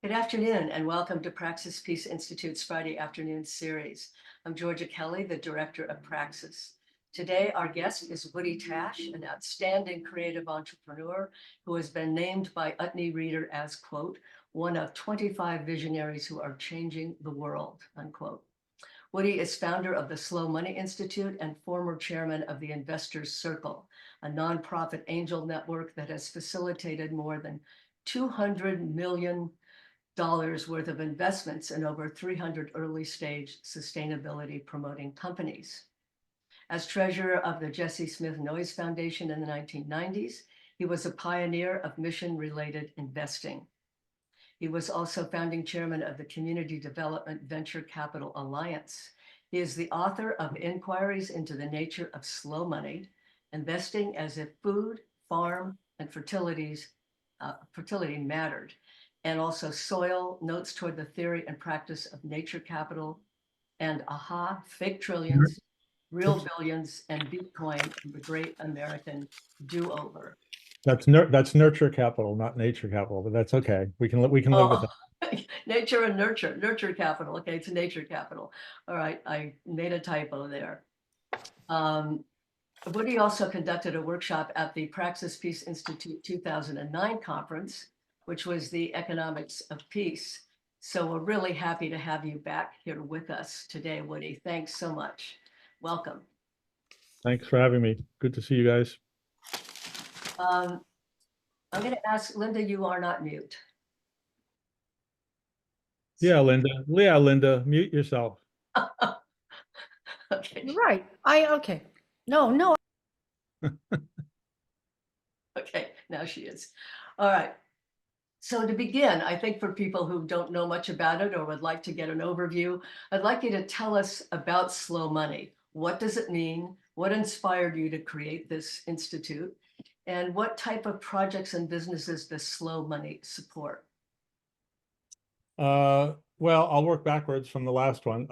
Good afternoon and welcome to Praxis Peace Institute's Friday afternoon series. I'm Georgia Kelly, the director of Praxis. Today, our guest is Woody Tasch, an outstanding creative entrepreneur who has been named by Utne Reader as, quote, one of 25 visionaries who are changing the world, unquote. Woody is founder of the Slow Money Institute and former chairman of the Investors Circle, a nonprofit angel network that has facilitated more than $200 million worth of investments in over 300 early stage sustainability promoting companies. As treasurer of the Jesse Smith Noyes Foundation in the 1990s, he was a pioneer of mission-related investing. He was also founding chairman of the Community Development Venture Capital Alliance. He is the author of Inquiries into the Nature of Slow Money, Investing as if Food, Farm, and Fertility Mattered, and also Soil, Notes Toward the Theory and Practice of Nature Capital, and Aha, Fake Trillions, Real Billions, and Bitcoin, and the Great American Do-Over. That's nurture capital, not nature capital, but that's okay. We can live with that. Nature and nurture capital. Okay, it's nature capital. All right, I made a typo there. Woody also conducted a workshop at the Praxis Peace Institute 2009 conference, which was the Economics of Peace. So we're really happy to have you back here with us today, Woody. Thanks so much. Welcome. Thanks for having me. Good to see you guys. I'm going to ask Linda, you are not mute. Yeah, Linda, mute yourself. Okay. Right. Okay. No. Okay, now she is. All right. So to begin, I think for people who don't know much about it or would like to get an overview, I'd like you to tell us about Slow Money. What does it mean? What inspired you to create this institute? And what type of projects and businesses does Slow Money support? Well, I'll work backwards from the last one.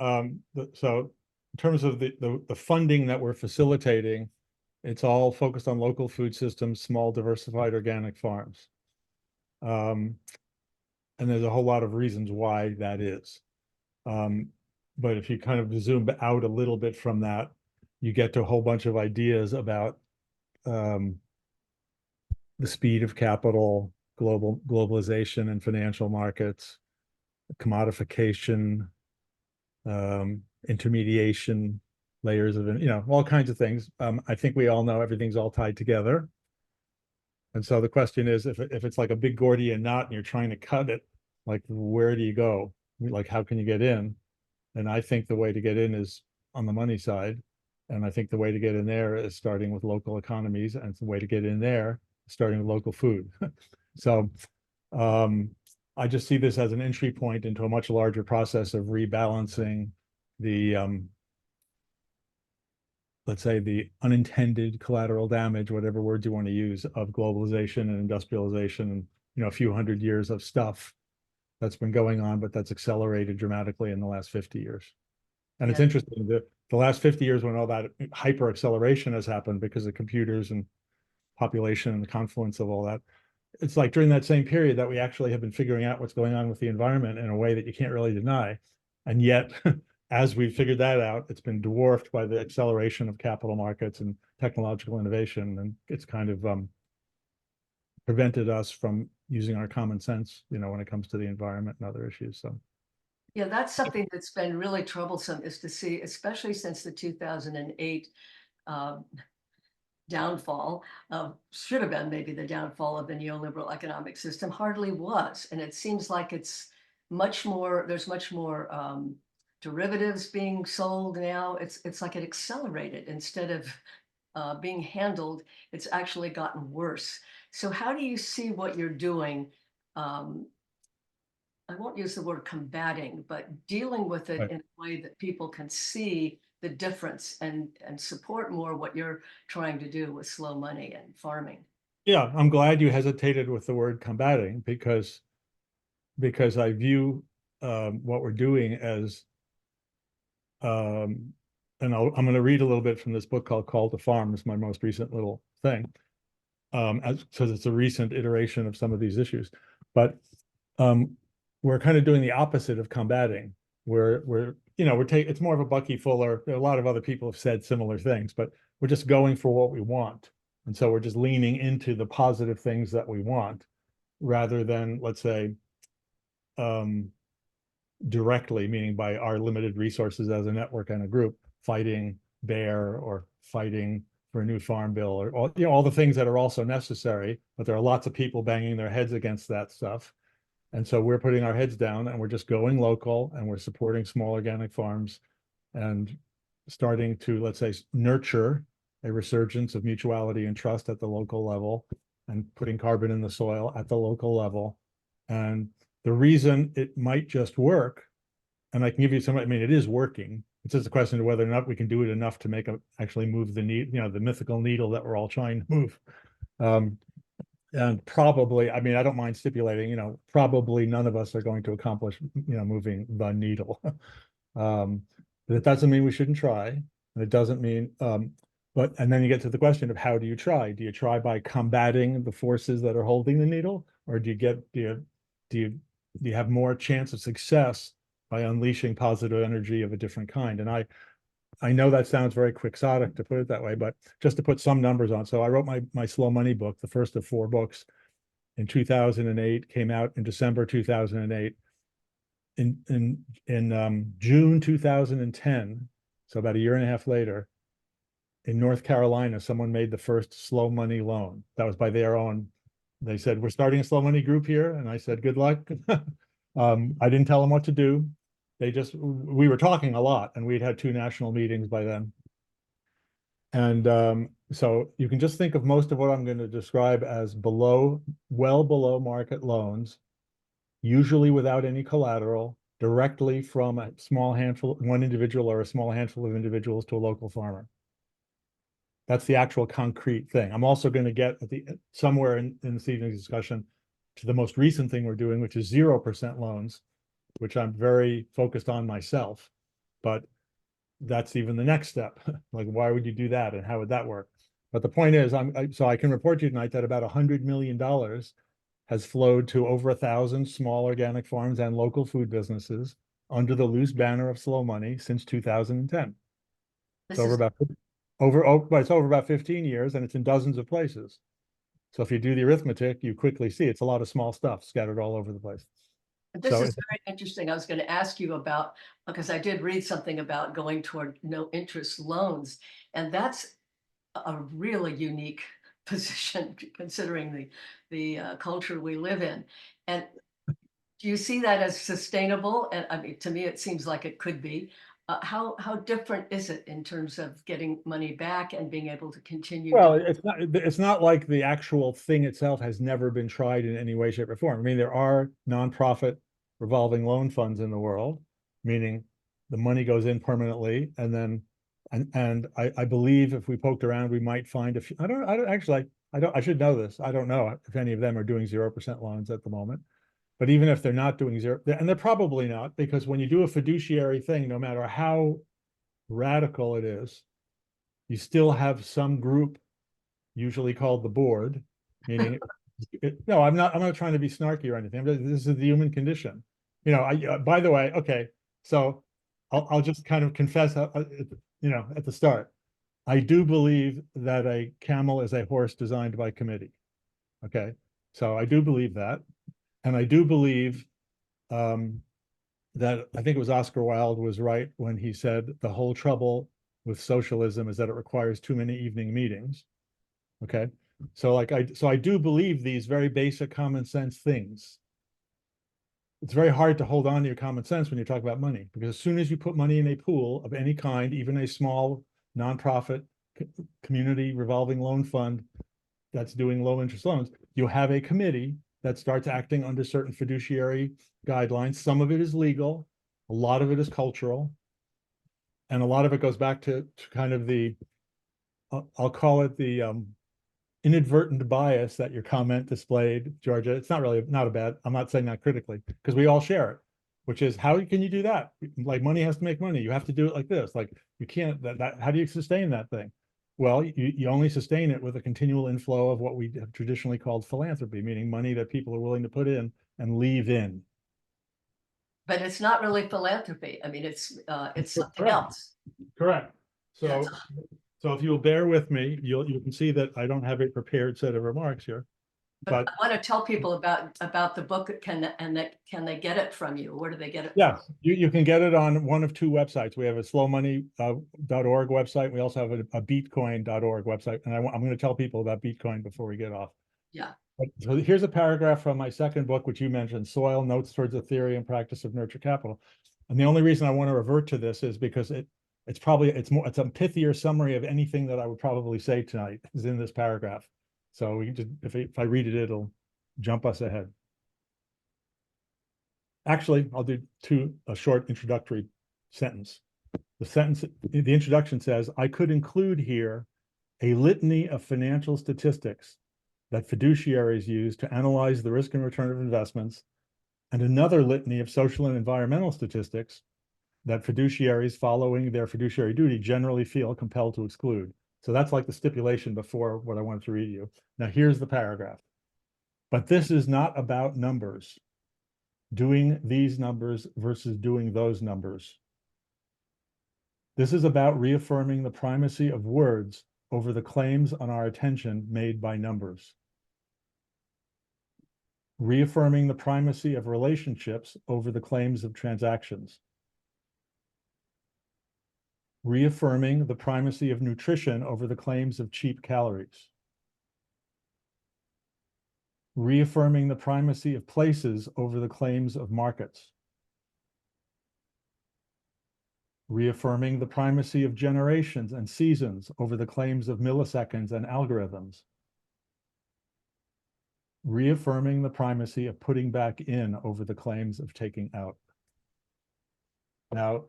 So in terms of the funding that we're facilitating, it's all focused on local food systems, small diversified organic farms. And there's a whole lot of reasons why that is. But if you kind of zoom out a little bit from that, you get to a whole bunch of ideas about the speed of capital, globalization and financial markets, commodification, intermediation, layers of, all kinds of things. I think we all know everything's all tied together. And so the question is, if it's like a big Gordian knot and you're trying to cut it, like, where do you go? Like, how can you get in? And I think the way to get in is on the money side. And I think the way to get in there is starting with local economies. And the way to get in there, starting with local food. So I just see this as an entry point into a much larger process of rebalancing the, let's say, the unintended collateral damage, whatever words you want to use, of globalization and industrialization, and a few hundred years of stuff that's been going on, but that's accelerated dramatically in the last 50 years. And it's interesting that the last 50 years, when all that hyper acceleration has happened because of computers and population and the confluence of all that, it's like during that same period that we actually have been figuring out what's going on with the environment in a way that you can't really deny. And yet, as we figured that out, it's been dwarfed by the acceleration of capital markets and technological innovation. And it's kind of prevented us from using our common sense, when it comes to the environment and other issues. So, yeah, that's something that's been really troublesome, is to see, especially since the 2008 downfall should have been maybe the downfall of the neoliberal economic system, hardly was. And it seems like it's much more, there's much more derivatives being sold now. It's like it accelerated instead of being handled. It's actually gotten worse. So how do you see what you're doing? I won't use the word combating, but dealing with it in a way that people can see the difference and support more what you're trying to do with Slow Money and farming. Yeah, I'm glad you hesitated with the word combating, because I view what we're doing as, and I'm going to read a little bit from this book called Call to Farm. It's my most recent little thing, because it's a recent iteration of some of these issues. But we're kind of doing the opposite of combating. It's more of a Bucky Fuller. A lot of other people have said similar things, but we're just going for what we want. And so we're just leaning into the positive things that we want rather than, let's say, directly, meaning by our limited resources as a network and a group, fighting bear or fighting for a new farm bill or all the things that are also necessary, but there are lots of people banging their heads against that stuff. And so we're putting our heads down and we're just going local and we're supporting small organic farms and starting to, let's say, nurture a resurgence of mutuality and trust at the local level and putting carbon in the soil at the local level. And the reason it might just work, and I can give you some, I mean, it is working. It's just a question of whether or not we can do it enough to actually move the the mythical needle that we're all trying to move. And probably, I mean, I don't mind stipulating, probably none of us are going to accomplish, moving the needle. But it doesn't mean we shouldn't try. And it doesn't mean, and then you get to the question of how do you try? Do you try by combating the forces that are holding the needle? Or do you have more chance of success by unleashing positive energy of a different kind? And I know that sounds very quixotic to put it that way, but just to put some numbers on. So I wrote my Slow Money book, the first of 4 books, in 2008, came out in December 2008. In June 2010, so about a year and a half later, in North Carolina, someone made the first slow money loan. That was by their own. They said, we're starting a slow money group here. And I said, good luck. I didn't tell them what to do. We were talking a lot and we'd had 2 national meetings by then. And so you can just think of most of what I'm going to describe as well below market loans, usually without any collateral, directly from a small handful, one individual or a small handful of individuals to a local farmer. That's the actual concrete thing. I'm also going to get somewhere in this evening's discussion to the most recent thing we're doing, which is 0% loans, which I'm very focused on myself. But that's even the next step. Like, why would you do that? And how would that work? But the point is, so I can report to you tonight that about $100 million has flowed to over 1,000 small organic farms and local food businesses under the loose banner of Slow Money since 2010. It's over about 15 years, and it's in dozens of places. So if you do the arithmetic, you quickly see it's a lot of small stuff scattered all over the place. This is very interesting. I was going to ask you about, because I did read something about going toward no interest loans, and that's a really unique position considering the culture we live in. And do you see that as sustainable? And I mean, to me, it seems like it could be. How different is it in terms of getting money back and being able to continue? Well, it's not like the actual thing itself has never been tried in any way, shape, or form. I mean, there are nonprofit revolving loan funds in the world, meaning the money goes in permanently, and then and I believe if we poked around, we might find a few. I should know this. I don't know if any of them are doing 0% loans at the moment. But even if they're not doing 0, and they're probably not, because when you do a fiduciary thing, no matter how radical it is, you still have some group, usually called the board, meaning, no, I'm not trying to be snarky or anything. This is the human condition. By the way, okay, so I'll just kind of confess, at the start, I do believe that a camel is a horse designed by committee. Okay, so I do believe that. And I do believe that I think it was Oscar Wilde was right when he said the whole trouble with socialism is that it requires too many evening meetings. Okay, so I do believe these very basic common sense things. It's very hard to hold on to your common sense when you talk about money, because as soon as you put money in a pool of any kind, even a small nonprofit community revolving loan fund that's doing low interest loans, you have a committee that starts acting under certain fiduciary guidelines. Some of it is legal, a lot of it is cultural, and a lot of it goes back to kind of I'll call it the inadvertent bias that your comment displayed, Georgia. It's not a bad, I'm not saying that critically, because we all share it, which is, how can you do that? Like, money has to make money. You have to do it like this. Like, you can't, how do you sustain that thing? Well, you only sustain it with a continual inflow of what we have traditionally called philanthropy, meaning money that people are willing to put in and leave in. But it's not really philanthropy. I mean, it's something Correct. else. Correct. Yeah. So if you'll bear with me, you can see that I don't have a prepared set of remarks here. But But I want to tell people about the book. Can they get it from you? Where do they get it? yeah, you can get it on one of two websites. We have a slowmoney.org website. We also have a beatcoin.org website. And I'm going to tell people about Bitcoin before we get off. Yeah. So here's a paragraph from my second book, which you mentioned, Soil Notes Towards a Theory and Practice of Nurture Capital. And the only reason I want to revert to this is because it's a pithier summary of anything that I would probably say tonight is in this paragraph. So we can just, if I read it, it'll jump us ahead. Actually, I'll do a short introductory sentence. The introduction says, I could include here a litany of financial statistics that fiduciaries use to analyze the risk and return of investments, and another litany of social and environmental statistics that fiduciaries following their fiduciary duty generally feel compelled to exclude. So that's like the stipulation before what I wanted to read you. Now here's the paragraph. But this is not about numbers, doing these numbers versus doing those numbers. This is about reaffirming the primacy of words over the claims on our attention made by numbers. Reaffirming the primacy of relationships over the claims of transactions. Reaffirming the primacy of nutrition over the claims of cheap calories. Reaffirming the primacy of places over the claims of markets. Reaffirming the primacy of generations and seasons over the claims of milliseconds and algorithms. Reaffirming the primacy of putting back in over the claims of taking out. Now,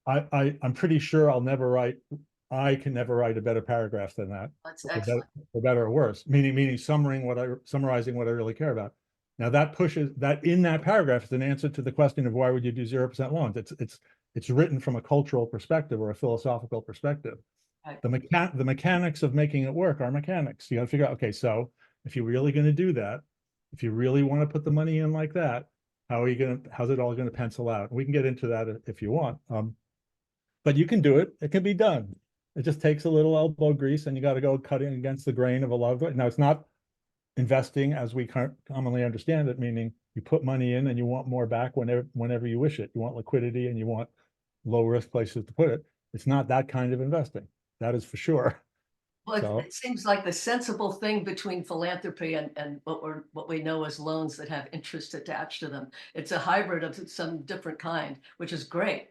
I'm pretty sure I can never write a better paragraph than that. That's excellent. For better or worse, meaning summarizing what I really care about. Now that pushes that in that paragraph is an answer to the question of why would you do 0% loans? It's written from a cultural perspective or a philosophical perspective. Right. The mechanics of making it work are mechanics. You got to figure out, okay, so if you're really going to do that, if you really want to put the money in like that, how's it all going to pencil out? We can get into that if you want. But you can do it. It can be done. It just takes a little elbow grease, and you got to go cutting against the grain of a lot of it. Now, it's not investing as we commonly understand it, meaning you put money in and you want more back whenever you wish it. You want liquidity and you want low risk places to put it. It's not that kind of investing. That is for sure. Well, it seems like the sensible thing between philanthropy and what we know as loans that have interest attached to them. It's a hybrid of some different kind, which is great.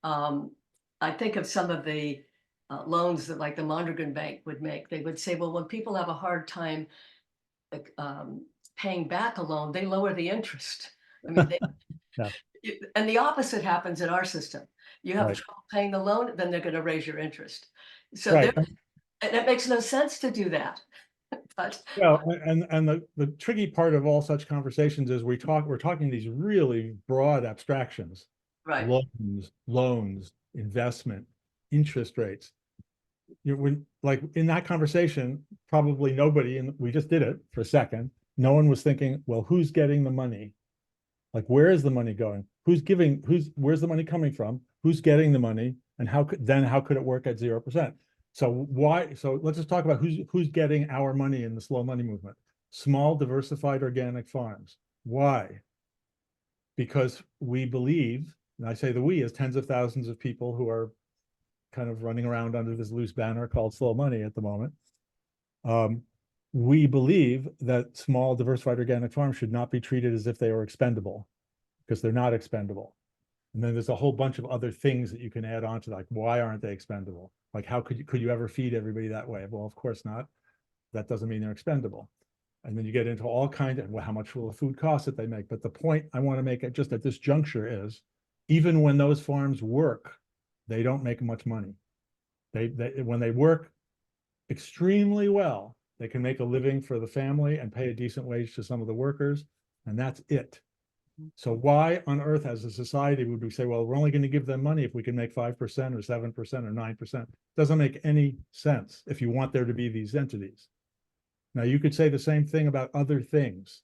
I think of some of the loans that like the Mondragon Bank would make. They would say, well, when people have a hard time paying back a loan, they lower the interest. I mean, Yeah. And the opposite happens in our system. You have Right. trouble paying the loan, then they're going to raise your interest. So Right. and it makes no sense to do that. But Well, and the tricky part of all such conversations is we're talking these really broad abstractions. right. Loans, investment, interest rates. Like in that conversation, probably nobody, and we just did it for a second. No one was thinking, well, who's getting the money? Like, where is the money going? Where's the money coming from? Who's getting the money? And how could it work at 0%? So let's just talk about who's getting our money in the slow money movement. Small, diversified organic farms. Why? Because we believe, and I say the we as tens of thousands of people who are kind of running around under this loose banner called slow money at the moment. We believe that small diversified organic farms should not be treated as if they were expendable, because they're not expendable. And then there's a whole bunch of other things that you can add on to, like, why aren't they expendable? Like, how could you ever feed everybody that way? Well, of course not. That doesn't mean they're expendable. And then you get into all kinds of, well, how much will the food cost that they make? But the point I want to make at just at this juncture is, even when those farms work, they don't make much money. When they work extremely well, they can make a living for the family and pay a decent wage to some of the workers, and that's it. So why on earth, as a society, would we say, well, we're only going to give them money if we can make 5% or 7% or 9%? Doesn't make any sense if you want there to be these entities. Now, you could say the same thing about other things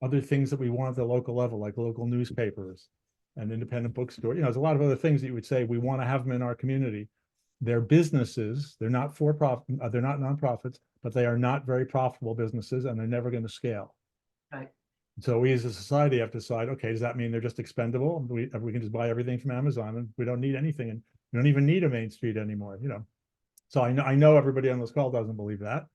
that we want at the local level, like local newspapers, an independent bookstore. There's a lot of other things that you would say we want to have them in our community. They're businesses. They're not for profit. They're not nonprofits, but they are not very profitable businesses, and they're never going to scale. Right. So we as a society have to decide, okay, does that mean they're just expendable? We can just buy everything from Amazon and we don't need anything, and we don't even need a main street anymore, So I know everybody on this call doesn't believe that.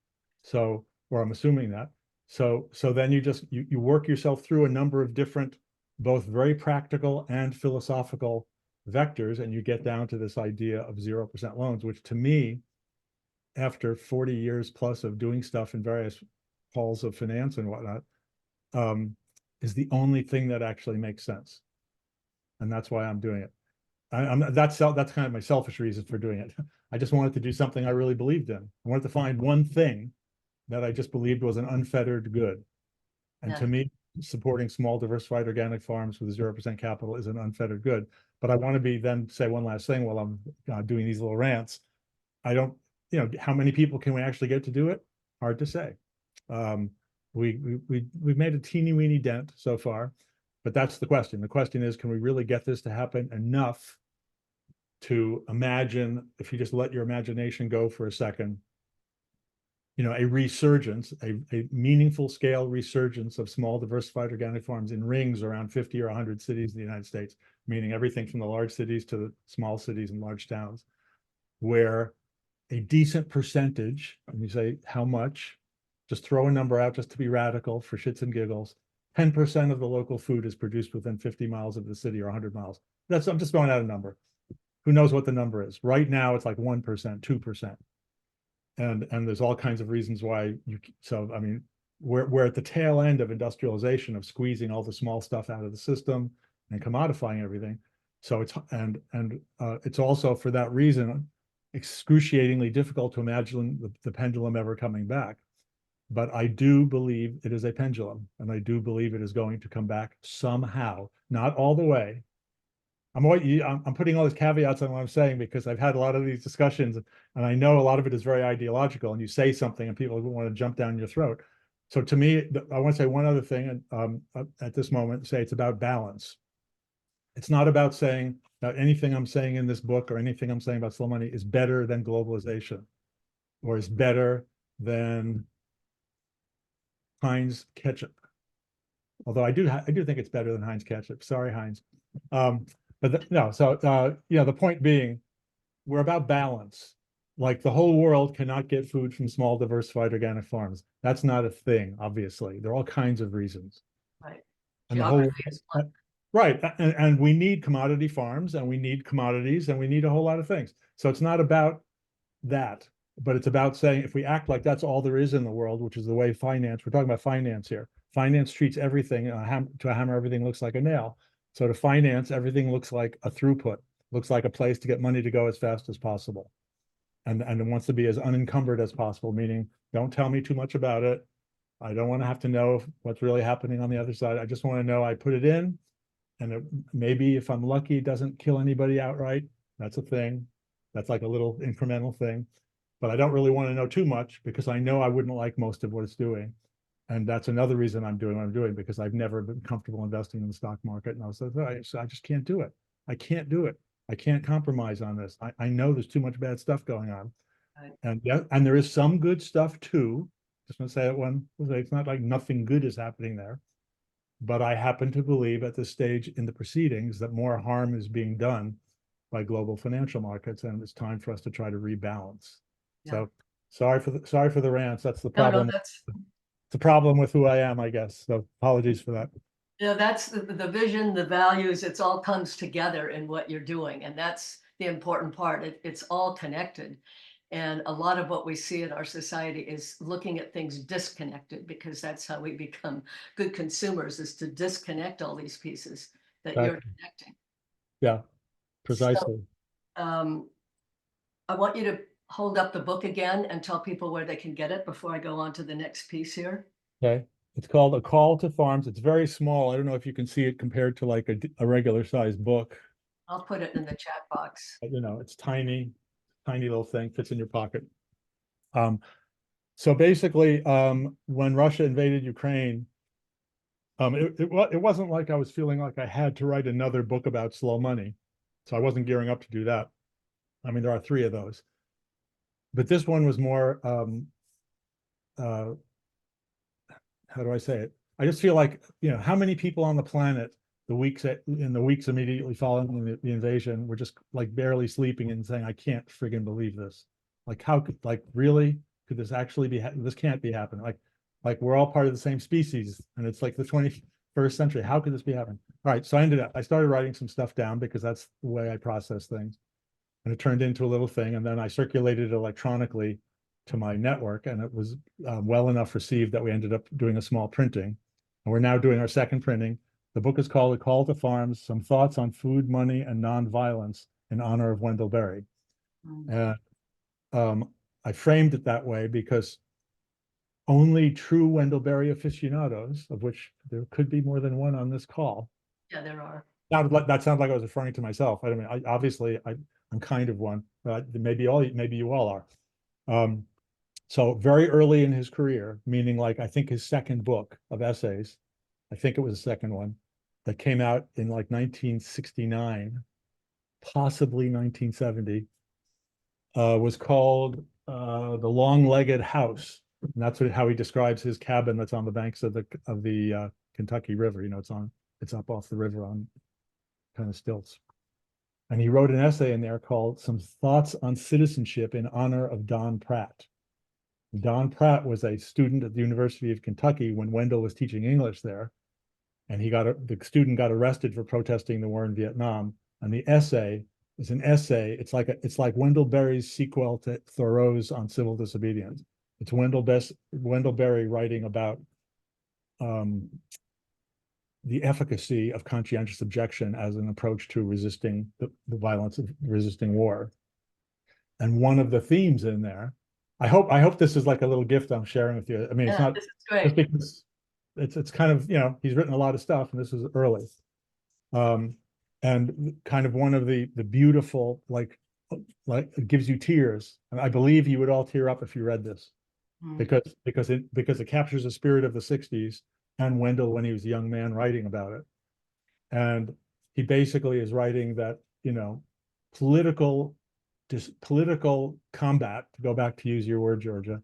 So, or I'm assuming that. So then you work yourself through a number of different, both very practical and philosophical vectors, and you get down to this idea of 0% loans, which to me, after 40 years plus of doing stuff in various halls of finance and whatnot, is the only thing that actually makes sense. And that's why I'm doing it. That's kind of my selfish reason for doing it. I just wanted to do something I really believed in. I wanted to find one thing that I just believed was an unfettered good. And to me, supporting small diversified organic farms with 0% capital is an unfettered good. But I want to then say one last thing while I'm doing these little rants. I don't, how many people can we actually get to do it? Hard to say. We've made a teeny weeny dent so far, but that's the question. The question is, can we really get this to happen enough to imagine, if you just let your imagination go for a second, a resurgence, a meaningful scale resurgence of small diversified organic farms in rings around 50 or 100 cities in the United States, meaning everything from the large cities to the small cities and large towns, where a decent percentage, and you say how much, just throw a number out just to be radical for shits and giggles, 10% of the local food is produced within 50 miles of the city or 100 miles. I'm just throwing out a number. Who knows what the number is? Right now, it's like 1%, 2%. And there's all kinds of reasons why we're at the tail end of industrialization, of squeezing all the small stuff out of the system and commodifying everything. So it's also for that reason excruciatingly difficult to imagine the pendulum ever coming back. But I do believe it is a pendulum, and I do believe it is going to come back somehow, not all the way. I'm putting all these caveats on what I'm saying because I've had a lot of these discussions, and I know a lot of it is very ideological, and you say something and people want to jump down your throat. So to me, I want to say one other thing at this moment, say it's about balance. It's not about saying that anything I'm saying in this book or anything I'm saying about slow money is better than globalization or is better than Heinz ketchup. Although I do think it's better than Heinz ketchup. Sorry, Heinz. The point being, we're about balance. Like the whole world cannot get food from small diversified organic farms. That's not a thing, obviously. There are all kinds of reasons. Right. And Geography is one. right. And we need commodity farms, and we need commodities, and we need a whole lot of things. So it's not about that, but it's about saying, if we act like that's all there is in the world, which is the way we're talking about finance here. Finance treats everything to a hammer, everything looks like a nail. So to finance, everything looks like a throughput, looks like a place to get money to go as fast as possible. And it wants to be as unencumbered as possible, meaning don't tell me too much about it. I don't want to have to know what's really happening on the other side. I just want to know I put it in, and maybe if I'm lucky, it doesn't kill anybody outright. That's a thing. That's like a little incremental thing. But I don't really want to know too much because I know I wouldn't like most of what it's doing. And that's another reason I'm doing what I'm doing, because I've never been comfortable investing in the stock market. And I just can't do it. I can't do it. I can't compromise on this. I know there's too much bad stuff going on. Right. And there is some good stuff too. Just want to say it's not like nothing good is happening there. But I happen to believe at this stage in the proceedings that more harm is being done by global financial markets, and it's time for us to try to rebalance. Yeah. So sorry for the rants. That's the problem. No, that's the problem with who I am, I guess. So apologies for that. That's the vision, the values, it's all comes together in what you're doing. And that's the important part. It's all connected. And a lot of what we see in our society is looking at things disconnected, because that's how we become good consumers, is to disconnect all these pieces that you're connecting. Yeah, precisely. So, I want you to hold up the book again and tell people where they can get it before I go on to the next piece here. Okay. It's called A Call to Farms. It's very small. I don't know if you can see it compared to like a regular sized book. I'll put it in the chat box. It's tiny little thing, fits in your pocket. So basically, when Russia invaded Ukraine, It wasn't like I was feeling like I had to write another book about slow money. So I wasn't gearing up to do that. I mean, there are 3 of those. But this one was more, how do I say it? I just feel like, how many people on the planet in the weeks immediately following the invasion were just like barely sleeping and saying, I can't friggin' believe this. Like, how could, like, really? Could this actually be, this can't be happening? Like we're all part of the same species and it's like the 21st century. How could this be happening? All right. So I started writing some stuff down because that's the way I process things. And it turned into a little thing. And then I circulated it electronically to my network, and it was well enough received that we ended up doing a small printing. And we're now doing our second printing. The book is called A Call to Farms, Some Thoughts on Food, Money, and Nonviolence in honor of Wendell Berry. And I framed it that way because only true Wendell Berry aficionados, of which there could be more than one on this call. Yeah, there are. That sounded like I was referring to myself. I mean, I'm kind of one, but maybe you all are. So very early in his career, meaning like I think his second book of essays, I think it was the second one that came out in like 1969, possibly 1970, was called The Long-Legged House. And that's how he describes his cabin that's on the banks of the Kentucky River. It's up off the river on kind of stilts. And he wrote an essay in there called Some Thoughts on Citizenship in honor of Don Pratt. Don Pratt was a student at the University of Kentucky when Wendell was teaching English there. And the student got arrested for protesting the war in Vietnam. And the essay is an essay. It's like Wendell Berry's sequel to Thoreau's on civil disobedience. It's Wendell Berry writing about the efficacy of conscientious objection as an approach to resisting the violence of resisting war. And one of the themes in there, I hope this is like a little gift I'm sharing with you. I mean, it's not This is great. just because it's kind of, he's written a lot of stuff and this is early. And kind of one of the beautiful, like it gives you tears. And I believe you would all tear up if you read this. Because it captures the spirit of the 60s and Wendell when he was a young man writing about it. And he basically is writing that, political combat, to go back to use your word, Georgia,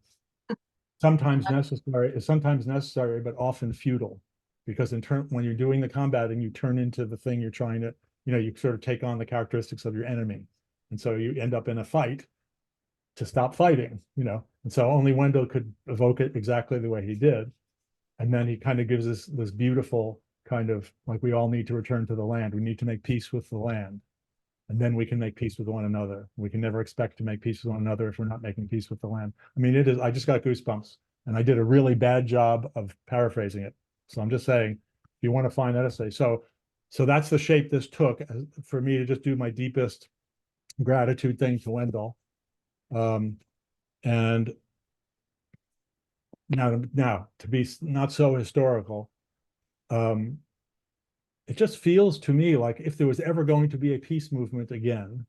sometimes necessary, but often futile. Because when you're doing the combating, you turn into the thing you're trying to, you sort of take on the characteristics of your enemy. And so you end up in a fight to stop fighting, And so only Wendell could evoke it exactly the way he did. And then he kind of gives us this beautiful kind of like, we all need to return to the land. We need to make peace with the land. And then we can make peace with one another. We can never expect to make peace with one another if we're not making peace with the land. I mean, I just got goosebumps and I did a really bad job of paraphrasing it. So I'm just saying, if you want to find that essay. So that's the shape this took for me to just do my deepest gratitude thing to Wendell. And now to be not so historical, it just feels to me like if there was ever going to be a peace movement again,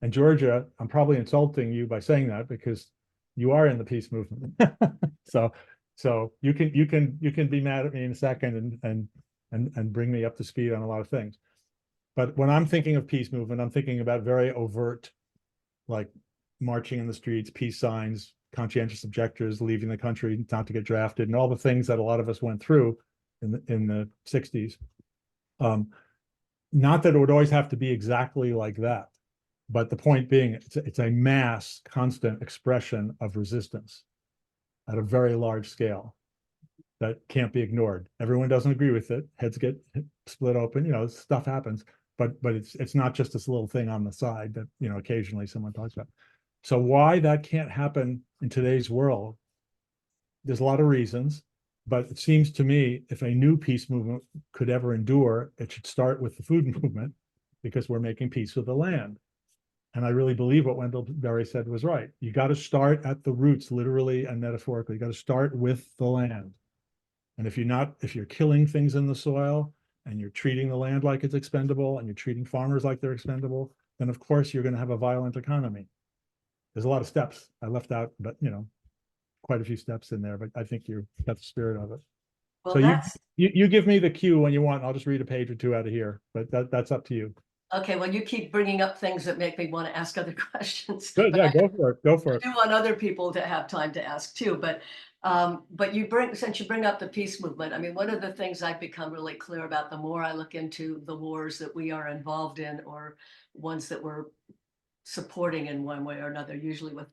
and Georgia, I'm probably insulting you by saying that because you are in the peace movement. So you can be mad at me in a second and bring me up to speed on a lot of things. But when I'm thinking of peace movement, I'm thinking about very overt, like marching in the streets, peace signs, conscientious objectors leaving the country not to get drafted, and all the things that a lot of us went through in the 60s. Not that it would always have to be exactly like that, but the point being, it's a mass, constant expression of resistance at a very large scale that can't be ignored. Everyone doesn't agree with it. Heads get split open. Stuff happens, but it's not just this little thing on the side that occasionally someone talks about. So why that can't happen in today's world? There's a lot of reasons, but it seems to me if a new peace movement could ever endure, it should start with the food movement because we're making peace with the land. And I really believe what Wendell Berry said was right. You got to start at the roots, literally and metaphorically. You got to start with the land. And if you're killing things in the soil and you're treating the land like it's expendable and you're treating farmers like they're expendable, then of course you're going to have a violent economy. There's a lot of steps I left out, but quite a few steps in there, but I think you got the spirit of it. Well, So that's, you give me the cue when you want. I'll just read a page or two out of here, but that's up to you. okay, well, you keep bringing up things that make me want to ask other questions. Good, But yeah, I go for it, go for it. do want other people to have time to ask too, but since you bring up the peace movement, I mean, one of the things I've become really clear about the more I look into the wars that we are involved in, or ones that we're supporting in one way or another, usually with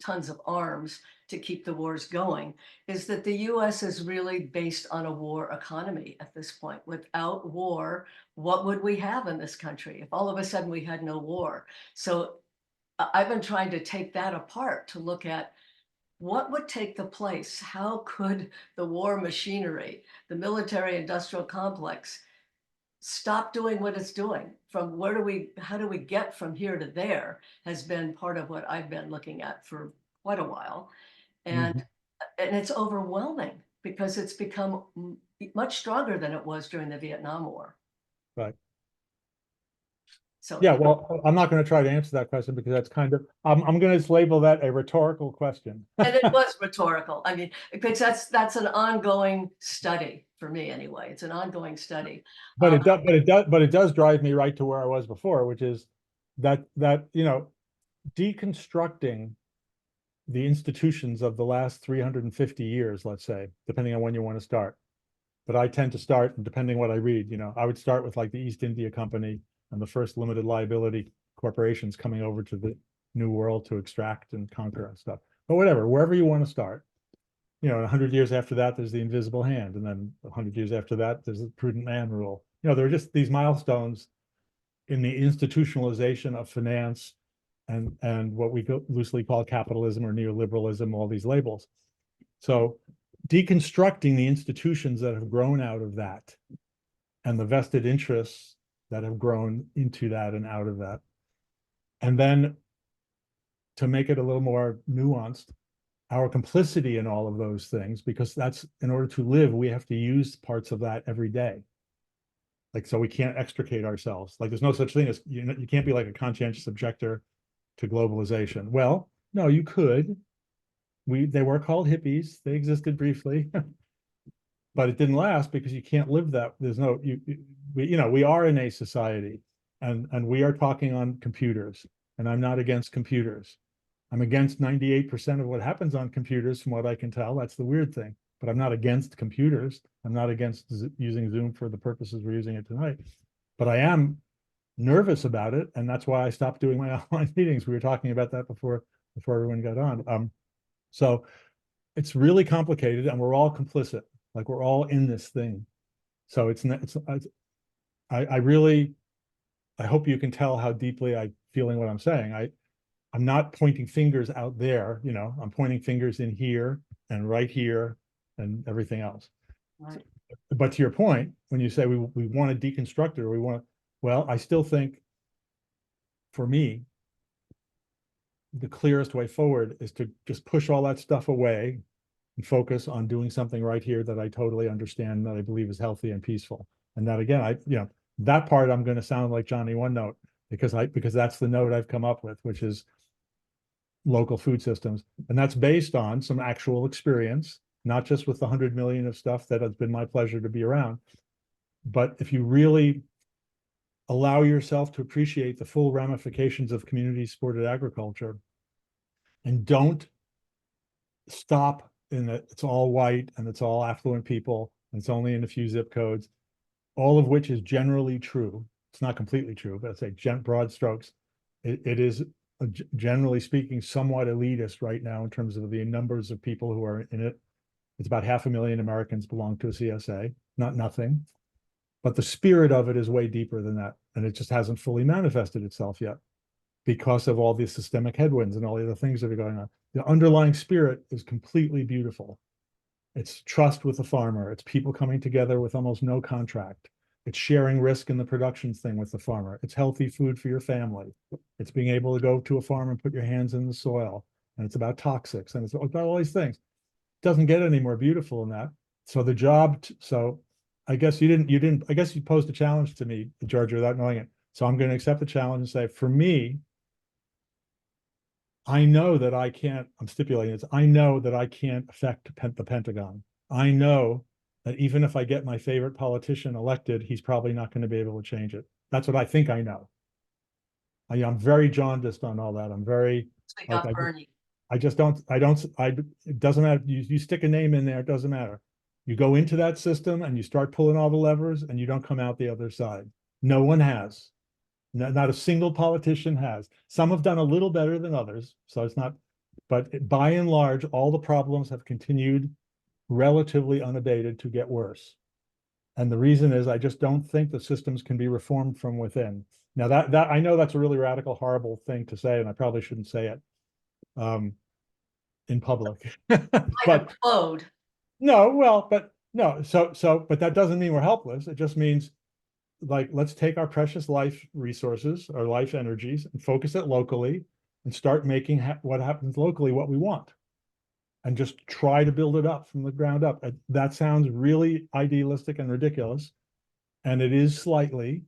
tons of arms to keep the wars going, is that the US is really based on a war economy at this point. Without war, what would we have in this country if all of a sudden we had no war? So I've been trying to take that apart to look at what would take the place. How could the war machinery, the military industrial complex, stop doing what it's doing? From how do we get from here to there has been part of what I've been looking at for quite a while. And, Mhm. and it's overwhelming because it's become much stronger than it was during the Vietnam War. Right. So Yeah, well, I'm not going to try to answer that question because that's kind of, I'm going to label that a rhetorical question. and it was rhetorical. I mean, because that's an ongoing study for me anyway. It's an ongoing study. But it does drive me right to where I was before, which is that, deconstructing the institutions of the last 350 years, let's say, depending on when you want to start. But I tend to start, and depending what I read, I would start with like the East India Company and the first limited liability corporations coming over to the New World to extract and conquer and stuff. But whatever, wherever you want to start. 100 years after that, there's the invisible hand. And then 100 years after that, there's the prudent man rule. There are just these milestones in the institutionalization of finance and what we loosely call capitalism or neoliberalism, all these labels. So deconstructing the institutions that have grown out of that and the vested interests that have grown into that and out of that. And then to make it a little more nuanced, our complicity in all of those things, because that's, in order to live, we have to use parts of that every day. Like, so we can't extricate ourselves. Like, there's no such thing as, you can't be like a conscientious objector to globalization. Well, no, you could. They were called hippies. They existed briefly, but it didn't last because you can't live that. There's no, we are in a society, and we are talking on computers, and I'm not against computers. I'm against 98% of what happens on computers, from what I can tell. That's the weird thing. But I'm not against computers. I'm not against using Zoom for the purposes we're using it tonight. But I am nervous about it, and that's why I stopped doing my online meetings. We were talking about that before everyone got on. So it's really complicated, and we're all complicit. Like, we're all in this thing. So I really, I hope you can tell how deeply I'm feeling what I'm saying. I'm not pointing fingers out there, I'm pointing fingers in here and right here and everything else. right. But to your point, when you say we want to deconstruct it, or well, I still think, for me, the clearest way forward is to just push all that stuff away and focus on doing something right here that I totally understand, that I believe is healthy and peaceful. And that, again, that part I'm going to sound like Johnny One Note, because that's the note I've come up with, which is local food systems. And that's based on some actual experience, not just with the 100 million of stuff that has been my pleasure to be around. But if you really allow yourself to appreciate the full ramifications of community supported agriculture, and don't stop in that it's all white and it's all affluent people and it's only in a few zip codes, all of which is generally true. It's not completely true, but it's like broad strokes. It is, generally speaking, somewhat elitist right now in terms of the numbers of people who are in it. It's about 500,000 Americans belong to a CSA, not nothing. But the spirit of it is way deeper than that. And it just hasn't fully manifested itself yet because of all these systemic headwinds and all the other things that are going on. The underlying spirit is completely beautiful. It's trust with the farmer. It's people coming together with almost no contract. It's sharing risk in the production thing with the farmer. It's healthy food for your family. It's being able to go to a farm and put your hands in the soil. And it's about toxics, and it's about all these things. It doesn't get any more beautiful than that. So the job, so I guess I guess you posed a challenge to me, Georgia, without knowing it. So I'm going to accept the challenge and say, for me, I know that I can't, I'm stipulating this, I know that I can't affect the Pentagon. I know that even if I get my favorite politician elected, he's probably not going to be able to change it. That's what I think I know. I'm very jaundiced on all that. I'm very, We like, got Bernie. it doesn't matter. You stick a name in there, it doesn't matter. You go into that system and you start pulling all the levers and you don't come out the other side. No one has. Not a single politician has. Some have done a little better than others, so it's not, but by and large, all the problems have continued relatively unabated to get worse. And the reason is I just don't think the systems can be reformed from within. Now that I know that's a really radical, horrible thing to say, and I probably shouldn't say it in public. But Implode. no, well, but no, but that doesn't mean we're helpless. It just means, like, let's take our precious life resources, our life energies, and focus it locally and start making what happens locally what we want. And just try to build it up from the ground up. That sounds really idealistic and ridiculous. And it is slightly,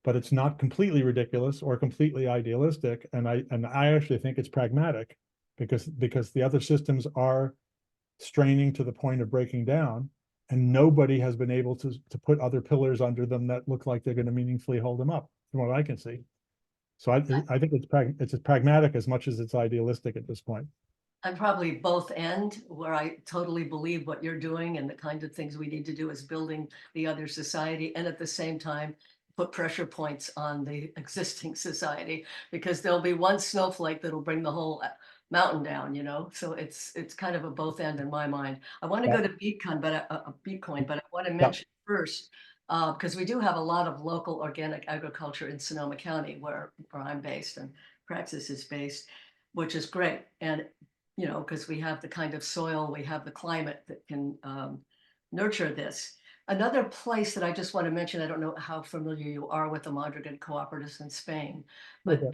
but it's not completely ridiculous or completely idealistic. And I actually think it's pragmatic because the other systems are straining to the point of breaking down, and nobody has been able to put other pillars under them that look like they're going to meaningfully hold them up, from what I can see. So I think it's as pragmatic as much as it's idealistic at this point. I'm probably both end, where I totally believe what you're doing and the kind of things we need to do is building the other society, and at the same time put pressure points on the existing society, because there'll be one snowflake that'll bring the whole mountain down, you know. So it's kind of a both end in my mind. I want to go to Bitcoin, but I want to mention first, because we do have a lot of local organic agriculture in Sonoma County, where I'm based and Praxis is based, which is great. And you know, because we have the kind of soil, we have the climate that can nurture this. Another place that I just want to mention, I don't know how familiar you are with the Mondragon cooperatives in Spain, but Okay.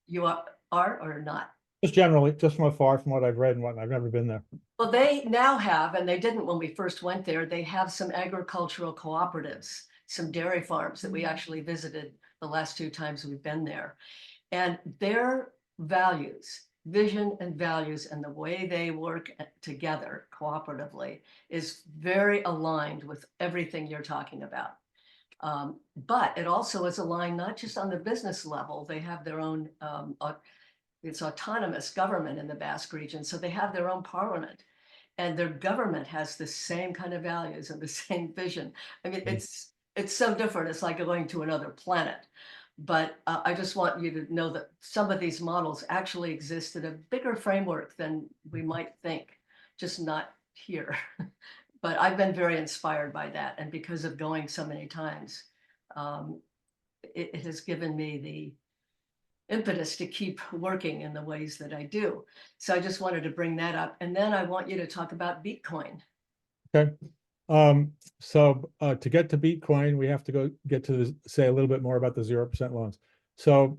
you are or not? Just generally, just from afar, from what I've read and what I've never been there. Well, they now have, and they didn't when we first went there, they have some agricultural cooperatives, some dairy farms that we actually visited the last 2 times we've been there. And their values, vision and values, and the way they work together cooperatively is very aligned with everything you're talking about. But it also is aligned not just on the business level. They have their own, it's autonomous government in the Basque region. So they have their own parliament, and their government has the same kind of values and the same vision. I mean, it's so different. It's like going to another planet. But I just want you to know that some of these models actually exist in a bigger framework than we might think, just not here. But I've been very inspired by that. And because of going so many times, it has given me the impetus to keep working in the ways that I do. So I just wanted to bring that up. And then I want you to talk about Bitcoin. Okay. So to get to Bitcoin, we have to get to say a little bit more about the 0% loans. So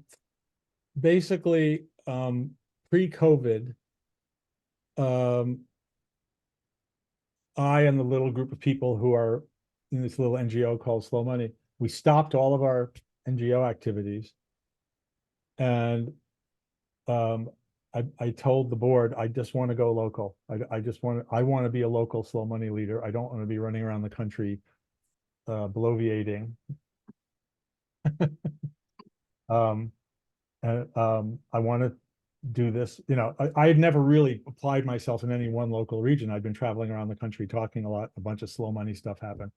basically, pre-COVID, I and the little group of people who are in this little NGO called Slow Money, we stopped all of our NGO activities. And I told the board, I just want to go local. I want to be a local slow money leader. I don't want to be running around the country bloviating. I want to do this. You know, I had never really applied myself in any one local region. I'd been traveling around the country talking a lot. A bunch of slow money stuff happened.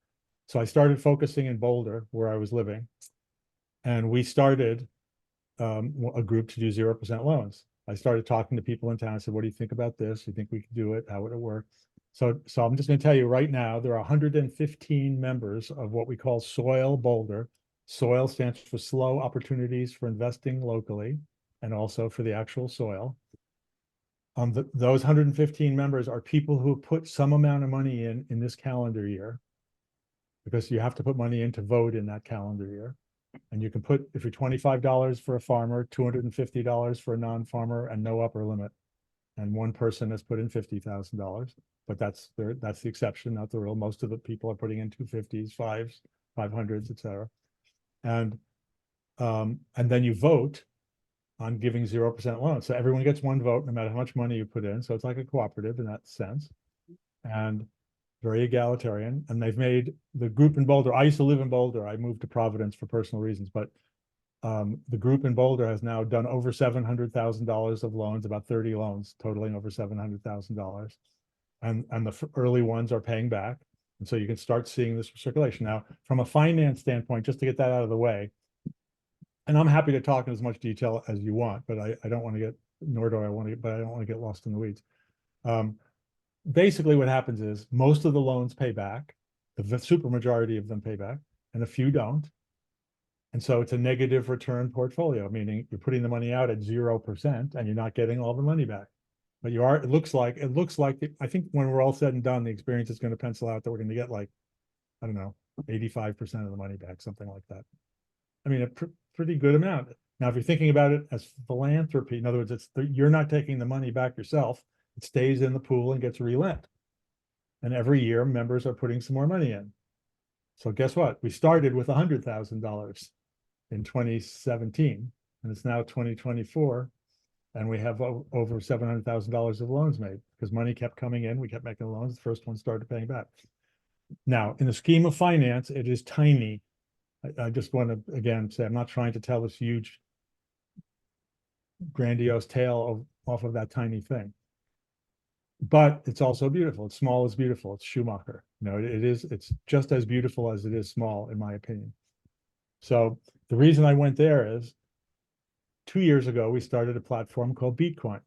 So I started focusing in Boulder, where I was living. And we started a group to do 0% loans. I started talking to people in town. I said, what do you think about this? You think we could do it? How would it work? So I'm just going to tell you right now, there are 115 members of what we call Soil Boulder. Soil stands for Slow Opportunities for Investing Locally, and also for the actual soil. Those 115 members are people who put some amount of money in this calendar year, because you have to put money in to vote in that calendar year. And you can put, if you're $25 for a farmer, $250 for a non-farmer, and no upper limit. And one person has put in $50,000, but that's the exception, not the rule. Most of the people are putting in 250s, 5s, 500s, etc. And then you vote on giving 0% loans. So everyone gets one vote, no matter how much money you put in. So it's like a cooperative in that sense. And very egalitarian, and they've made the group in Boulder. I used to live in Boulder. I moved to Providence for personal reasons, but the group in Boulder has now done over $700,000 of loans, about 30 loans totaling over $700,000. And the early ones are paying back. And so you can start seeing this circulation. Now, from a finance standpoint, just to get that out of the way, and I'm happy to talk in as much detail as you want, but I don't want to get, nor do I want to get, but I don't want to get lost in the weeds. Basically what happens is most of the loans pay back, the super majority of them pay back, and a few don't. And so it's a negative return portfolio, meaning you're putting the money out at 0% and you're not getting all the money back. But you are, it looks like, I think when we're all said and done, the experience is going to pencil out that we're going to get like, I don't know, 85% of the money back, something like that. I mean, a pretty good amount. Now, if you're thinking about it as philanthropy, in other words, you're not taking the money back yourself. It stays in the pool and gets relent. And every year members are putting some more money in. So guess what? We started with $100,000 in 2017, and it's now 2024. And we have over $700,000 of loans made because money kept coming in. We kept making loans. The first one started paying back. Now, in the scheme of finance, it is tiny. I just want to, again, say I'm not trying to tell this huge, grandiose tale off of that tiny thing. But it's also beautiful. It's small is beautiful. It's Schumacher. You know, it's just as beautiful as it is small, in my opinion. So the reason I went there is 2 years ago, we started a platform called Bitcoin.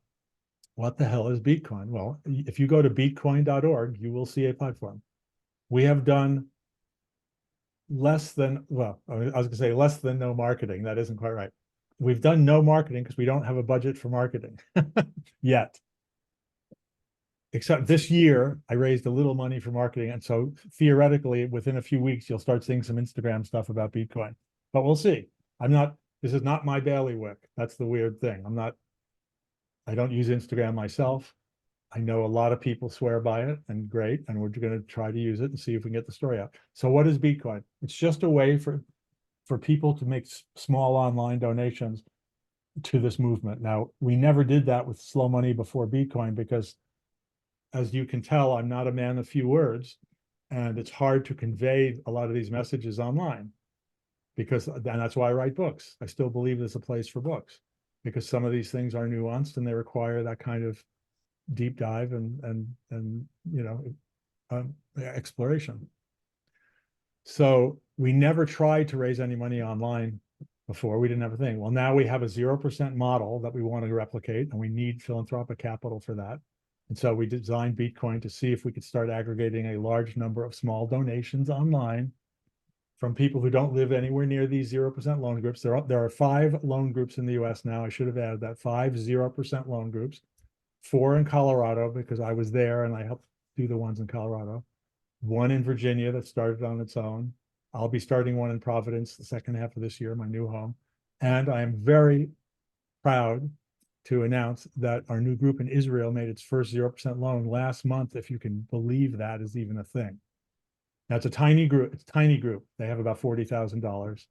What the hell is Bitcoin? Well, if you go to bitcoin.org, you will see a platform. We have done less than, well, I was going to say less than no marketing. That isn't quite right. We've done no marketing because we don't have a budget for marketing yet. Except this year, I raised a little money for marketing. And so theoretically, within a few weeks, you'll start seeing some Instagram stuff about Bitcoin. But we'll see. This is not my bailiwick. That's the weird thing. I don't use Instagram myself. I know a lot of people swear by it, and great. And we're going to try to use it and see if we can get the story out. So what is Bitcoin? It's just a way for people to make small online donations to this movement. Now, we never did that with slow money before Bitcoin because, as you can tell, I'm not a man of few words, and it's hard to convey a lot of these messages online and that's why I write books. I still believe there's a place for books because some of these things are nuanced and they require that kind of deep dive and you know, exploration. So we never tried to raise any money online before. We didn't have a thing. Well, now we have a 0% model that we want to replicate, and we need philanthropic capital for that. And so we designed Bitcoin to see if we could start aggregating a large number of small donations online from people who don't live anywhere near these 0% loan groups. There are 5 loan groups in the US now. I should have added that, 5 0% loan groups, 4 in Colorado because I was there and I helped do the ones in Colorado, 1 in Virginia that started on its own. I'll be starting one in Providence the second half of this year, my new home. And I am very proud to announce that our new group in Israel made its first 0% loan last month, if you can believe that is even a thing. Now, it's a tiny group. It's a tiny group. They have about $40,000,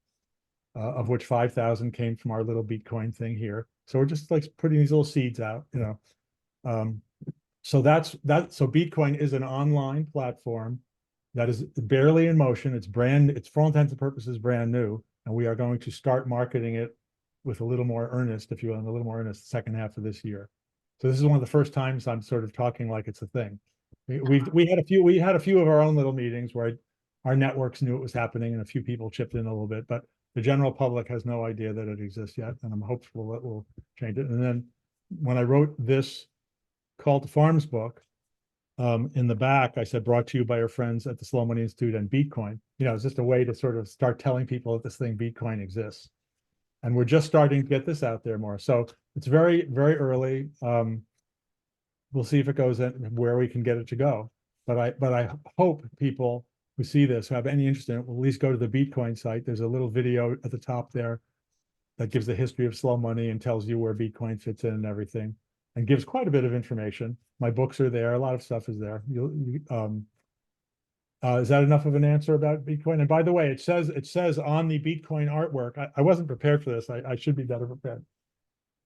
of which 5,000 came from our little Bitcoin thing here. So we're just like putting these little seeds out, you know. So that's that. So Bitcoin is an online platform that is barely in motion. It's for all intents and purposes brand new, and we are going to start marketing it with a little more earnest, if you will, and a little more earnest the second half of this year. So this is one of the first times I'm sort of talking like it's a thing. We had a few of our own little meetings where our networks knew it was happening and a few people chipped in a little bit, but the general public has no idea that it exists yet, and I'm hopeful that we'll change it. And then when I wrote this Call to Farms book, in the back, I said, brought to you by our friends at the Slow Money Institute and Bitcoin. You know, it's just a way to sort of start telling people that this thing Bitcoin exists. And we're just starting to get this out there more. So it's very, very early. We'll see if it goes in where we can get it to go. But I hope people who see this, who have any interest in it, will at least go to the Bitcoin site. There's a little video at the top there that gives the history of slow money and tells you where Bitcoin fits in and everything, and gives quite a bit of information. My books are there. A lot of stuff is there. Is that enough of an answer about Bitcoin? And by the way, it says on the Bitcoin artwork, I wasn't prepared for this. I should be better prepared.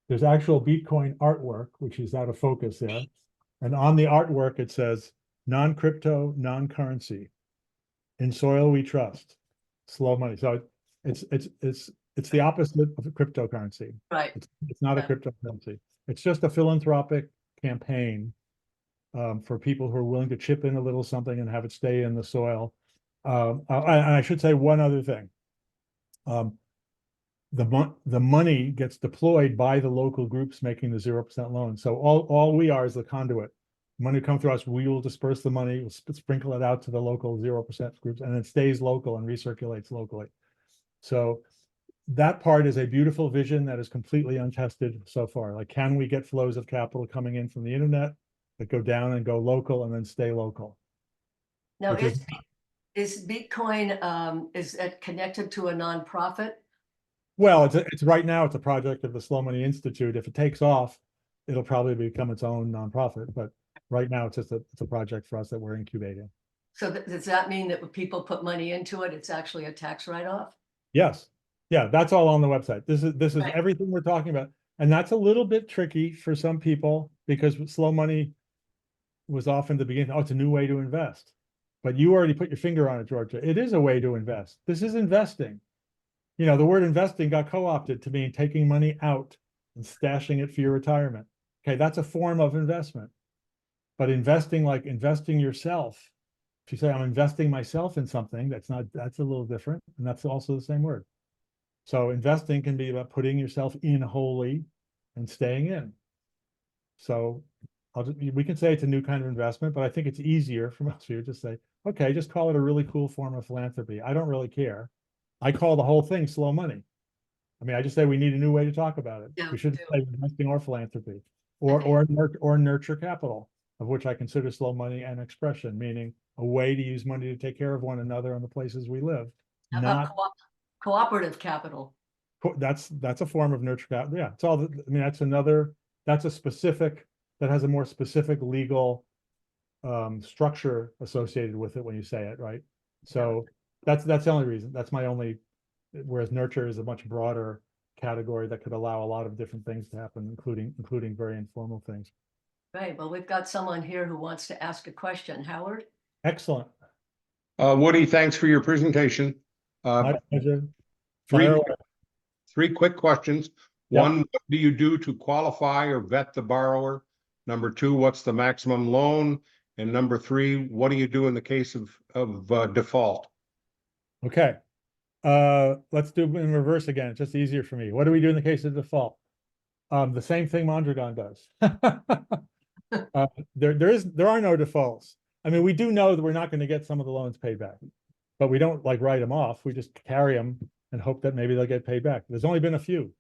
There's actual Bitcoin artwork, which is out of focus there. And on the artwork, it says, non-crypto, non-currency. In soil we trust. Slow money. So it's the opposite of a cryptocurrency. Right. It's not a Yeah. cryptocurrency. It's just a philanthropic campaign for people who are willing to chip in a little something and have it stay in the soil. And I should say one other thing. The money gets deployed by the local groups making the 0% loan. So all we are is the conduit. Money come through us, we will disperse the money, we'll sprinkle it out to the local 0% groups, and it stays local and recirculates locally. So that part is a beautiful vision that is completely untested so far. Like, can we get flows of capital coming in from the internet that go down and go local and then stay local? Now, Which is Bitcoin, is it connected to a nonprofit? Well, it's right now it's a project of the Slow Money Institute. If it takes off, it'll probably become its own nonprofit. But right now, it's a project for us that we're incubating. So does that mean that when people put money into it, it's actually a tax write-off? Yes, yeah, that's all on the website. This is Right. everything we're talking about, and that's a little bit tricky for some people because slow money was often the beginning. Oh, it's a new way to invest, but you already put your finger on it, Georgia. It is a way to invest. This is investing. You know, the word investing got co-opted to mean taking money out and stashing it for your retirement. Okay, that's a form of investment. But investing, like investing yourself, if you say I'm investing myself in something, that's a little different. And that's also the same word. So investing can be about putting yourself in wholly and staying in. So we can say it's a new kind of investment, but I think it's easier for most of you to say, okay, just call it a really cool form of philanthropy. I don't really care. I call the whole thing slow money. I mean, I just say we need a new way to talk about it. Yeah, We shouldn't we say investing or philanthropy Okay. or nurture capital, of which I consider slow money an expression, meaning a way to use money to take care of one another in the places we live. How about Not cooperative capital? that's a form of nurture capital. Yeah, it's all. I mean, that's a specific that has a more specific legal structure associated with it when you say it, right? So that's the only reason. That's my only. Whereas nurture is a much broader category that could allow a lot of different things to happen, including very informal things. Right, well, we've got someone here who wants to ask a question. Howard? Excellent. Woody, thanks for your presentation. My pleasure. Three, Fire away. three quick questions. Yeah. One, what do you do to qualify or vet the borrower? Number two, what's the maximum loan? And number three, what do you do in the case of default? Okay. Let's do it in reverse again. It's just easier for me. What do we do in the case of default? The same thing Mondragon does. There are no defaults. I mean, we do know that we're not going to get some of the loans paid back, but we don't like write them off. We just carry them and hope that maybe they'll get paid back. There's only been a few.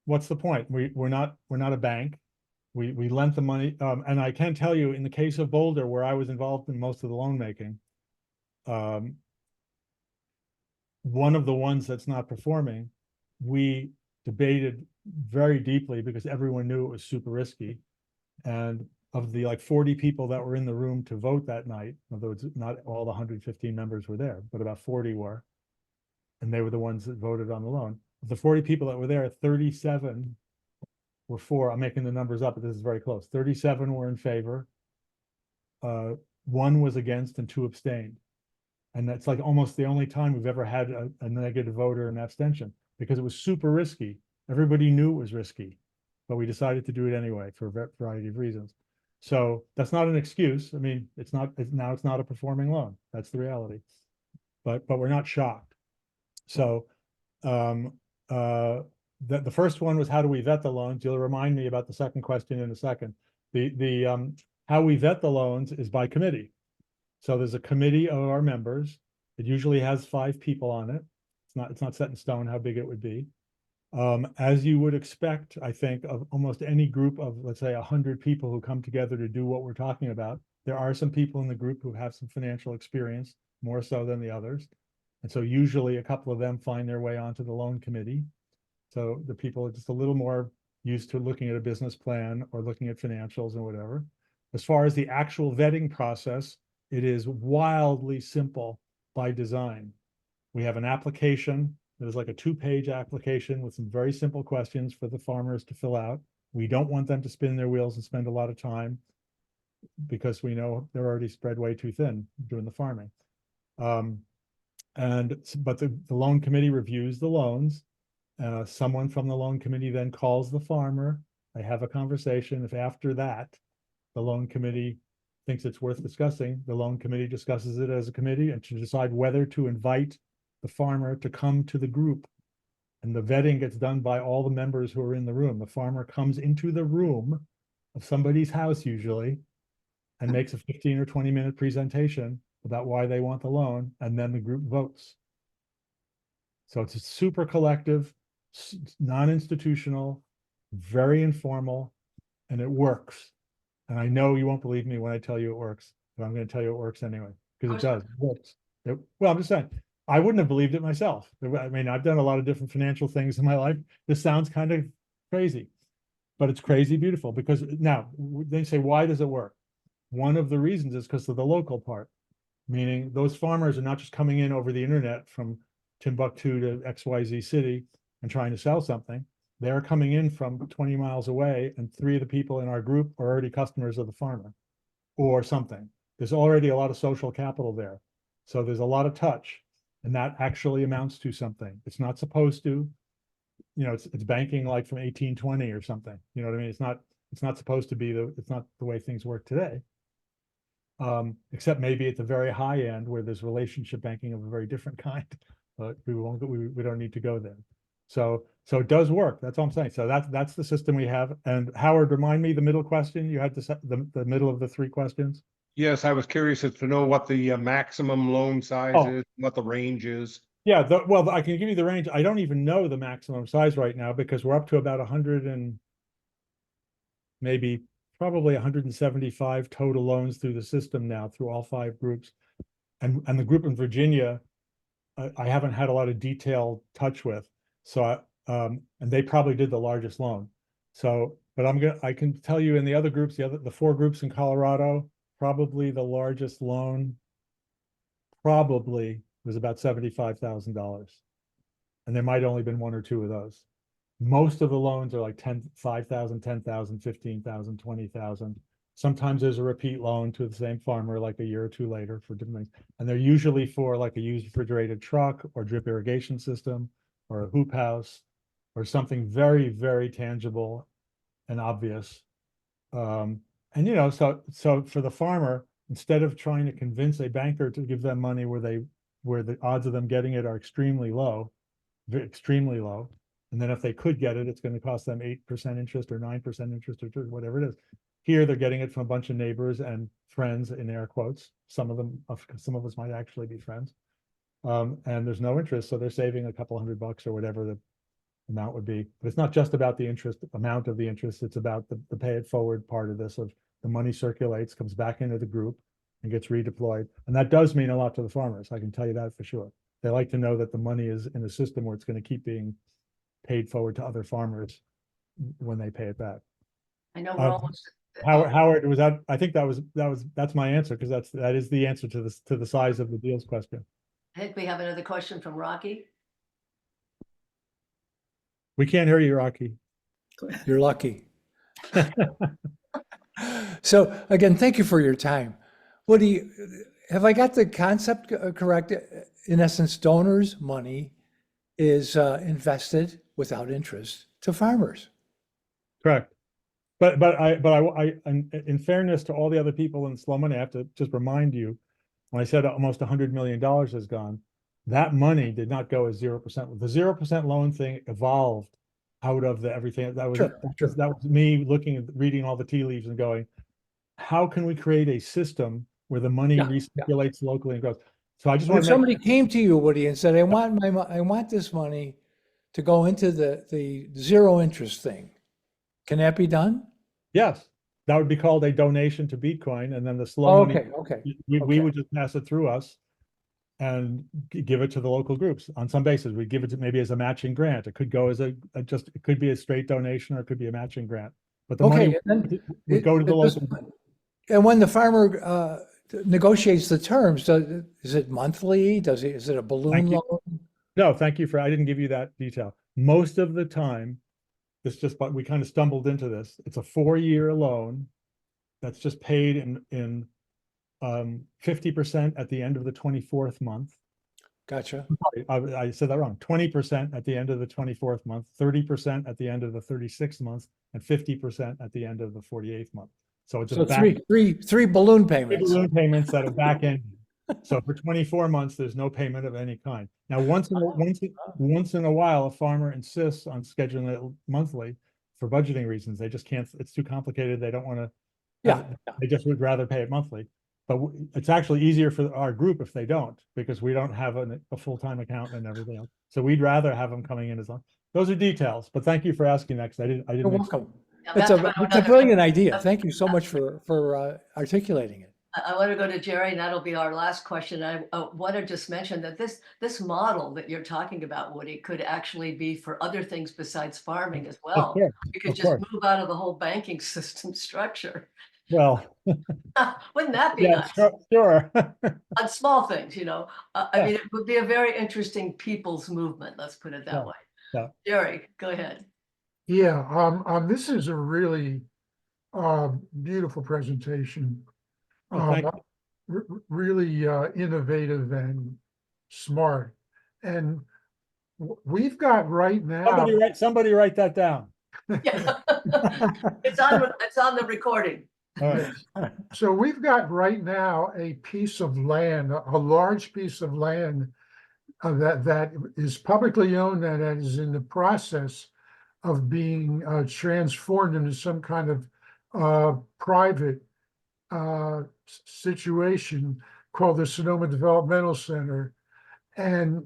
What's the point? We're not a bank. We lent the money. And I can tell you in the case of Boulder, where I was involved in most of the loan making, one of the ones that's not performing, we debated very deeply because everyone knew it was super risky. And of the like 40 people that were in the room to vote that night, although it's not all the 115 members were there, but about 40 were, and they were the ones that voted on the loan. Of the 40 people that were there, 37 were for, I'm making the numbers up, but this is very close. 37 were in favor, one was against, and two abstained. And that's like almost the only time we've ever had a negative vote or an abstention because it was super risky. Everybody knew it was risky, but we decided to do it anyway for a variety of reasons. So that's not an excuse. I mean, now it's not a performing loan. That's the reality. But we're not shocked. So the first one was how do we vet the loans? You'll remind me about the second question in a second. The how we vet the loans is by committee. So there's a committee of our members. It usually has 5 people on it. It's not set in stone how big it would be. As you would expect, I think, of almost any group of, let's say, 100 people who come together to do what we're talking about, there are some people in the group who have some financial experience, more so than the others. And so usually a couple of them find their way onto the loan committee. So the people are just a little more used to looking at a business plan or looking at financials and whatever. As far as the actual vetting process, it is wildly simple by design. We have an application that is like a 2-page application with some very simple questions for the farmers to fill out. We don't want them to spin their wheels and spend a lot of time. because we know they're already spread way too thin doing the farming. But the loan committee reviews the loans. Someone from the loan committee then calls the farmer. They have a conversation. If after that, the loan committee thinks it's worth discussing, the loan committee discusses it as a committee and to decide whether to invite the farmer to come to the group. And the vetting gets done by all the members who are in the room. The farmer comes into the room of somebody's house usually and makes a 15 or 20-minute presentation about why they want the loan, and then the group votes. So it's a super collective, non-institutional, very informal, and it works. And I know you won't believe me when I tell you it works, but I'm going to tell you it works anyway, because it does. It works. Well, I'm just saying, I wouldn't have believed it myself. I mean, I've done a lot of different financial things in my life. This sounds kind of crazy, but it's crazy beautiful, because now they say, why does it work? One of the reasons is because of the local part, meaning those farmers are not just coming in over the internet from Timbuktu to XYZ city and trying to sell something. They're coming in from 20 miles away, and 3 of the people in our group are already customers of the farmer or something. There's already a lot of social capital there. So there's a lot of touch, and that actually amounts to something. It's not supposed to, it's banking like from 1820 or something. You know what I mean? It's not supposed to be it's not the way things work today. Except maybe at the very high end where there's relationship banking of a very different kind, but we don't need to go there. So it does work. That's all I'm saying. So that's the system we have. And Howard, remind me the middle question. You had the middle of the 3 questions. Yes, I was curious as to know what the maximum loan size is, what the range is. Yeah, well, I can give you the range. I don't even know the maximum size right now, because we're up to about 100 and maybe probably 175 total loans through the system now, through all 5 groups. And the group in Virginia, I haven't had a lot of detailed touch with. So, and they probably did the largest loan. So, but I can tell you in the other groups, the 4 groups in Colorado, probably the largest loan probably was about $75,000. And there might only been 1 or 2 of those. Most of the loans are like 5,000, 10,000, 15,000, 20,000. Sometimes there's a repeat loan to the same farmer like a year or 2 later for different things. And they're usually for like a used refrigerated truck or drip irrigation system or a hoop house or something very, very tangible and obvious. So for the farmer, instead of trying to convince a banker to give them money where the odds of them getting it are extremely low, and then if they could get it, it's going to cost them 8% interest or 9% interest or whatever it is. Here, they're getting it from a bunch of neighbors and friends, in air quotes. Some of us might actually be friends. And there's no interest, so they're saving a couple $100 or whatever the amount would be. But it's not just about the amount of the interest. It's about the pay it forward part of this, of the money circulates, comes back into the group and gets redeployed. And that does mean a lot to the farmers. I can tell you that for sure. They like to know that the money is in a system where it's going to keep being paid forward to other farmers when they pay it back. I know we're almost. Howard, was that? I think that's my answer, because that is the answer to the size of the deals question. I think we have another question from Rocky. We can't hear you, Rocky. You're lucky. So again, thank you for your time. Have I got the concept correct? In essence, donors' money is invested without interest to farmers. Correct. But in fairness to all the other people in slow money, I have to just remind you, when I said almost $100 million has gone, that money did not go as 0%. The 0% loan thing evolved out of everything. That was me reading all the tea leaves and going, how can we create a system where the money recirculates locally and goes? So I just want if somebody came to you, Woody, and said, I want this money to go into the 0 interest thing, can that be done? Yes, that would be called a donation to Bitcoin, and then the slow money. We would just pass it through us and give it to the local groups on some basis. We give it to maybe as a matching grant. It could go as it could be a straight donation, or it could be a matching grant. But the money would go to the local. And when the farmer negotiates the terms, is it monthly? Is it a balloon loan? No, thank you I didn't give you that detail. Most of the time, but we kind of stumbled into this. It's a 4-year loan, that's just paid in 50% at the end of the 24th month. Gotcha. I said that wrong. 20% at the end of the 24th month, 30% at the end of the 36th month, and 50% at the end of the 48th month. So it's So a back three balloon three payments. balloon payments that are back ended. So for 24 months, there's no payment of any kind. Now, once in a while, a farmer insists on scheduling it monthly for budgeting reasons. They just can't, it's too complicated. They don't want to. Yeah. They just would rather pay it monthly. But it's actually easier for our group if they don't, because we don't have a full-time account and everything else. So we'd rather have them coming in as long. Those are details, but thank you for asking that, because I You're didn't. welcome. Yeah, It's Matt, a, I it's a wanna- brilliant idea. Thank you so much for articulating it. I want to go to Jerry, and that'll be our last question. I want to just mention that this model that you're talking about, Woody, could actually be for other things besides farming as well. course, You could of just course. move out of the whole banking system structure. Well, Wouldn't that be yeah, nice? sure. On small things, you know. I Yeah. mean, it would be a very interesting people's movement. Let's put it Yeah, that way. yeah. Jerry, go ahead. Yeah, this is a really beautiful presentation. Oh, thank Really innovative and smart. And we've got right now, Somebody write that down. Yeah. It's on the recording. All right. so we've got right now a piece of land, a large piece of land that is publicly owned and that is in the process of being transformed into some kind of private situation called the Sonoma Developmental Center. And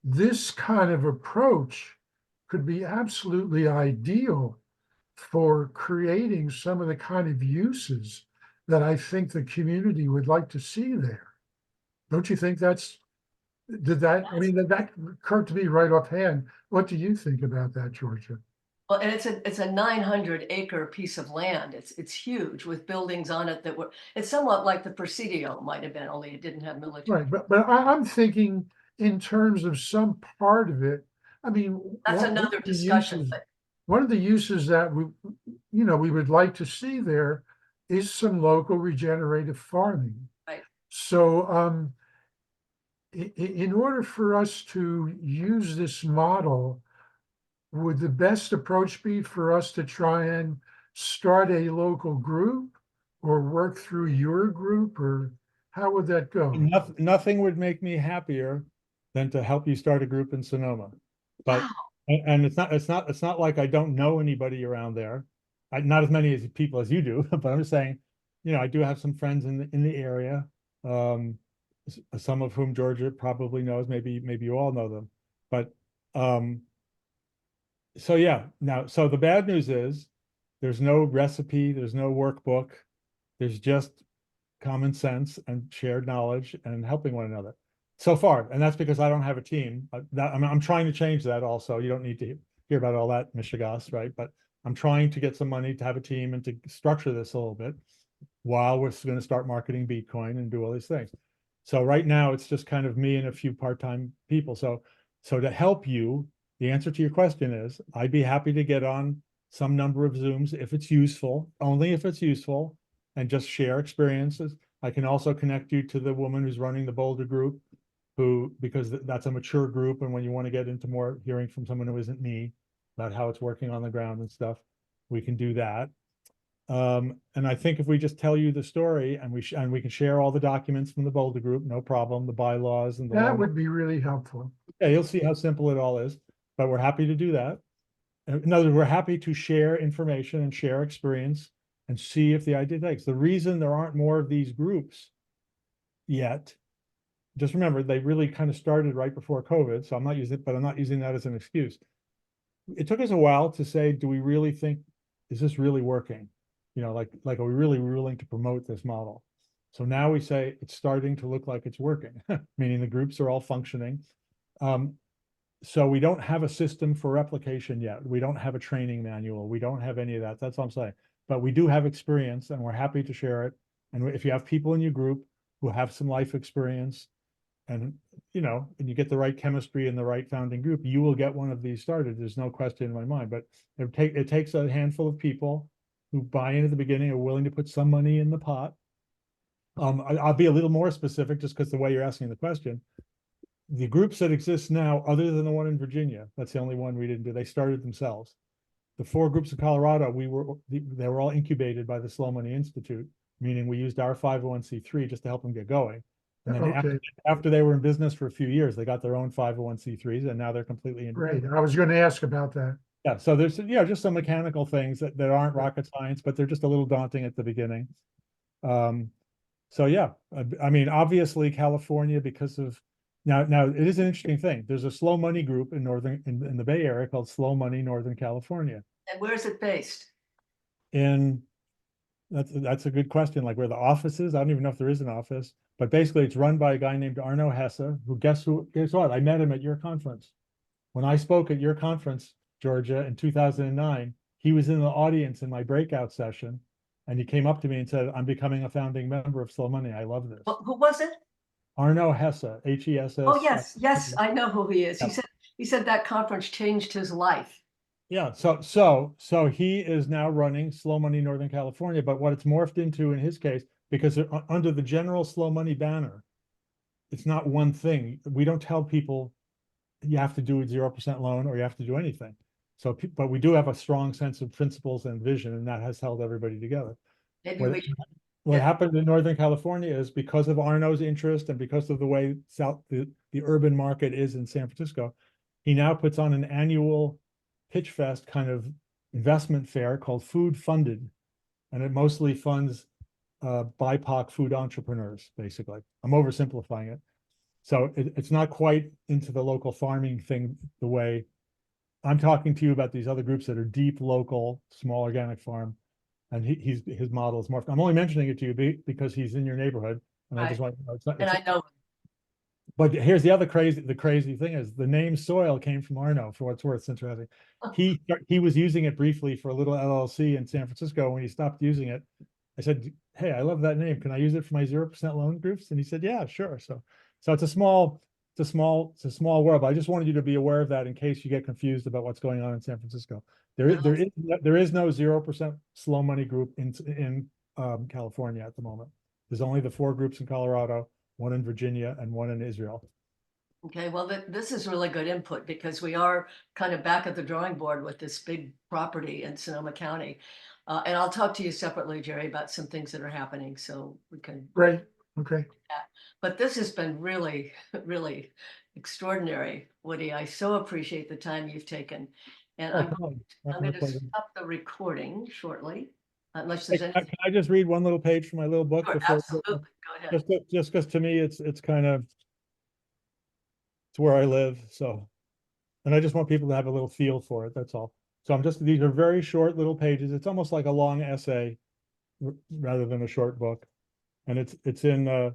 this kind of approach could be absolutely ideal for creating some of the kind of uses that I think the community would like to see there. Don't you think I mean, did that occur to me right offhand? What do you think about that, Georgia? Well, and it's a 900-acre piece of land. It's huge with buildings on it that were, it's somewhat like the Presidio might have been, only it didn't have military. Right, but I'm thinking in terms of some part of it. I mean, That's one of another the discussion, uses- but One of the uses that we would like to see there is some local regenerative farming. Right. So, in order for us to use this model, would the best approach be for us to try and start a local group or work through your group, or how would that go? Nothing would make me happier than to help you start a group in Sonoma. But Wow. and it's not like I don't know anybody around there. Not as many as people as you do, but I'm just saying, I do have some friends in the area. Some of whom Georgia probably knows, maybe you all know them. But so yeah, so the bad news is there's no recipe, there's no workbook, there's just common sense and shared knowledge and helping one another so far. And that's because I don't have a team. I'm trying to change that also. You don't need to hear about all that, Michigas, right? But I'm trying to get some money to have a team and to structure this a little bit while we're going to start marketing Bitcoin and do all these things. So right now it's just kind of me and a few part-time people. So to help you, the answer to your question is I'd be happy to get on some number of Zooms if it's useful, only if it's useful, and just share experiences. I can also connect you to the woman who's running the Boulder group, because that's a mature group. And when you want to get into more hearing from someone who isn't me about how it's working on the ground and stuff, we can do that. And I think if we just tell you the story and we can share all the documents from the Boulder group, no problem, the bylaws and the That law. would be really helpful. Yeah, you'll see how simple it all is, but we're happy to do that. In other words, we're happy to share information and share experience and see if the idea takes. The reason there aren't more of these groups yet, just remember, they really kind of started right before COVID. So I'm not using that as an excuse. It took us a while to say, do we really think, is this really working? Like, are we really willing to promote this model? So now we say it's starting to look like it's working, meaning the groups are all functioning. So we don't have a system for replication yet. We don't have a training manual. We don't have any of that. That's all I'm saying. But we do have experience and we're happy to share it. And if you have people in your group who have some life experience and, and you get the right chemistry and the right founding group, you will get one of these started. There's no question in my mind, but it takes a handful of people who buy in at the beginning are willing to put some money in the pot. I'll be a little more specific just because the way you're asking the question. The groups that exist now, other than the one in Virginia, that's the only one we didn't do, they started themselves. The 4 groups in Colorado, they were all incubated by the Slow Money Institute, meaning we used our 501c3 just to help them get going. And then Okay, after they were in business for a few years, they got their own 501c3s and now they're completely great. independent. I was going to ask about that. Yeah, so there's, just some mechanical things that aren't rocket science, but they're just a little daunting at the beginning. So yeah, I mean, obviously California, because of now it is an interesting thing. There's a slow money group in in the Bay Area called Slow Money Northern California. And where is it based? In that's a good question. Like where the office is, I don't even know if there is an office, but basically it's run by a guy named Arno Hesse, who guess what? I met him at your conference. When I spoke at your conference, Georgia, in 2009, he was in the audience in my breakout session. And he came up to me and said, I'm becoming a founding member of Slow Money. I love this. Who was it? Arno Hesse, Hess. Oh, yes, I know who he is. Yeah. He said that conference changed his life. Yeah, so he is now running Slow Money Northern California, but what it's morphed into in his case, because under the general Slow Money banner, it's not one thing. We don't tell people you have to do a 0% loan or you have to do anything. So, but we do have a strong sense of principles and vision, and that has held everybody together. Maybe What, we should, what yeah. happened in Northern California is because of Arno's interest and because of the way the urban market is in San Francisco, he now puts on an annual pitch fest kind of investment fair called Food Funded. And it mostly funds BIPOC food entrepreneurs, basically. I'm oversimplifying it. So it's not quite into the local farming thing the way I'm talking to you about these other groups that are deep local, small organic farm. And his model is more. I'm only mentioning it to you because he's in your neighborhood. And I just want to know it's not, And I know, but here's the crazy thing is the name Soil came from Arno, for what it's worth. It's interesting. He was using it briefly for a little LLC in San Francisco. When he stopped using it, I said, hey, I love that name. Can I use it for my 0% loan groups? And he said, yeah, sure. So it's a small world. But I just wanted you to be aware of that in case you get confused about what's going on in San Francisco. There is no 0% slow money group in California at the moment. There's only the 4 groups in Colorado, 1 in Virginia, and 1 in Israel. okay, well, this is really good input because we are kind of back at the drawing board with this big property in Sonoma County. And I'll talk to you separately, Jerry, about some things that are happening so we can. Great, okay. But this has been really, really extraordinary, Woody. I so appreciate the time you've taken. And I'm going to stop the recording shortly, unless there's anything. Can I just read one little page from my little book? Sure, absolutely, go ahead. Just because to me, it's kind of, it's where I live. So, and I just want people to have a little feel for it. That's all. So these are very short little pages. It's almost like a long essay rather than a short book. And it's in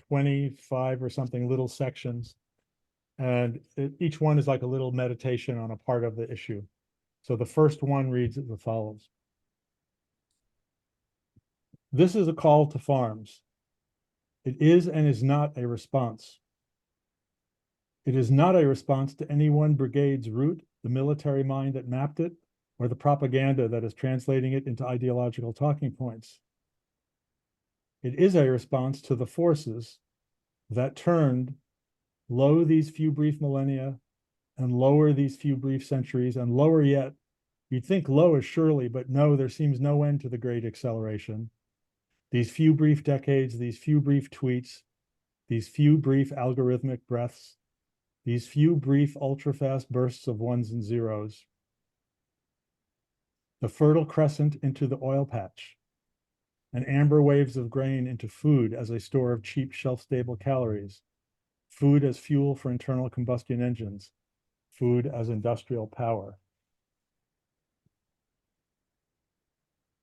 25 or something little sections. And each one is like a little meditation on a part of the issue. So the first one reads as follows. This is a call to farms. It is and is not a response. It is not a response to any one brigade's route, the military mind that mapped it, or the propaganda that is translating it into ideological talking points. It is a response to the forces that turned low these few brief millennia and lower these few brief centuries and lower yet. You'd think low is surely, but no, there seems no end to the great acceleration. These few brief decades, these few brief tweets, these few brief algorithmic breaths, these few brief ultra-fast bursts of ones and zeros. The fertile crescent into the oil patch, and amber waves of grain into food as a store of cheap shelf-stable calories, food as fuel for internal combustion engines, food as industrial power.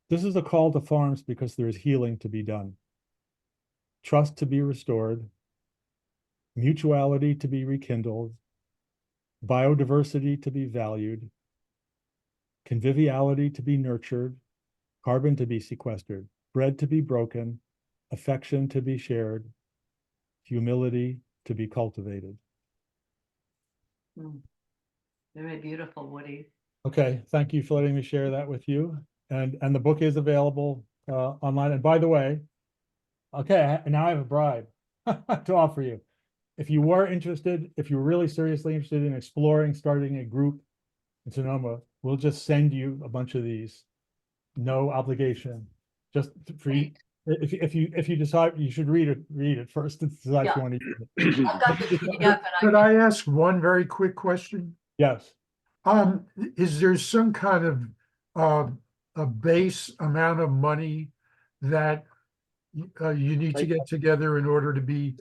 This is a call to farms because there is healing to be done, trust to be restored, mutuality to be rekindled, biodiversity to be valued, conviviality to be nurtured, carbon to be sequestered, bread to be broken, affection to be shared, humility to be cultivated. Very beautiful, Woody. Okay, thank you for letting me share that with you. and the book is available online. And by the way, okay, now I have a bribe to offer you. If you were interested, if you were really seriously interested in exploring starting a group in Sonoma, we'll just send you a bunch of these. No obligation, just for you. If you decide you should read it first to decide if you Yeah. want to use it. I've got the PDF Could and I ask one very quick question? Yes. Is there some kind of a base amount of money that you need to get together in order to be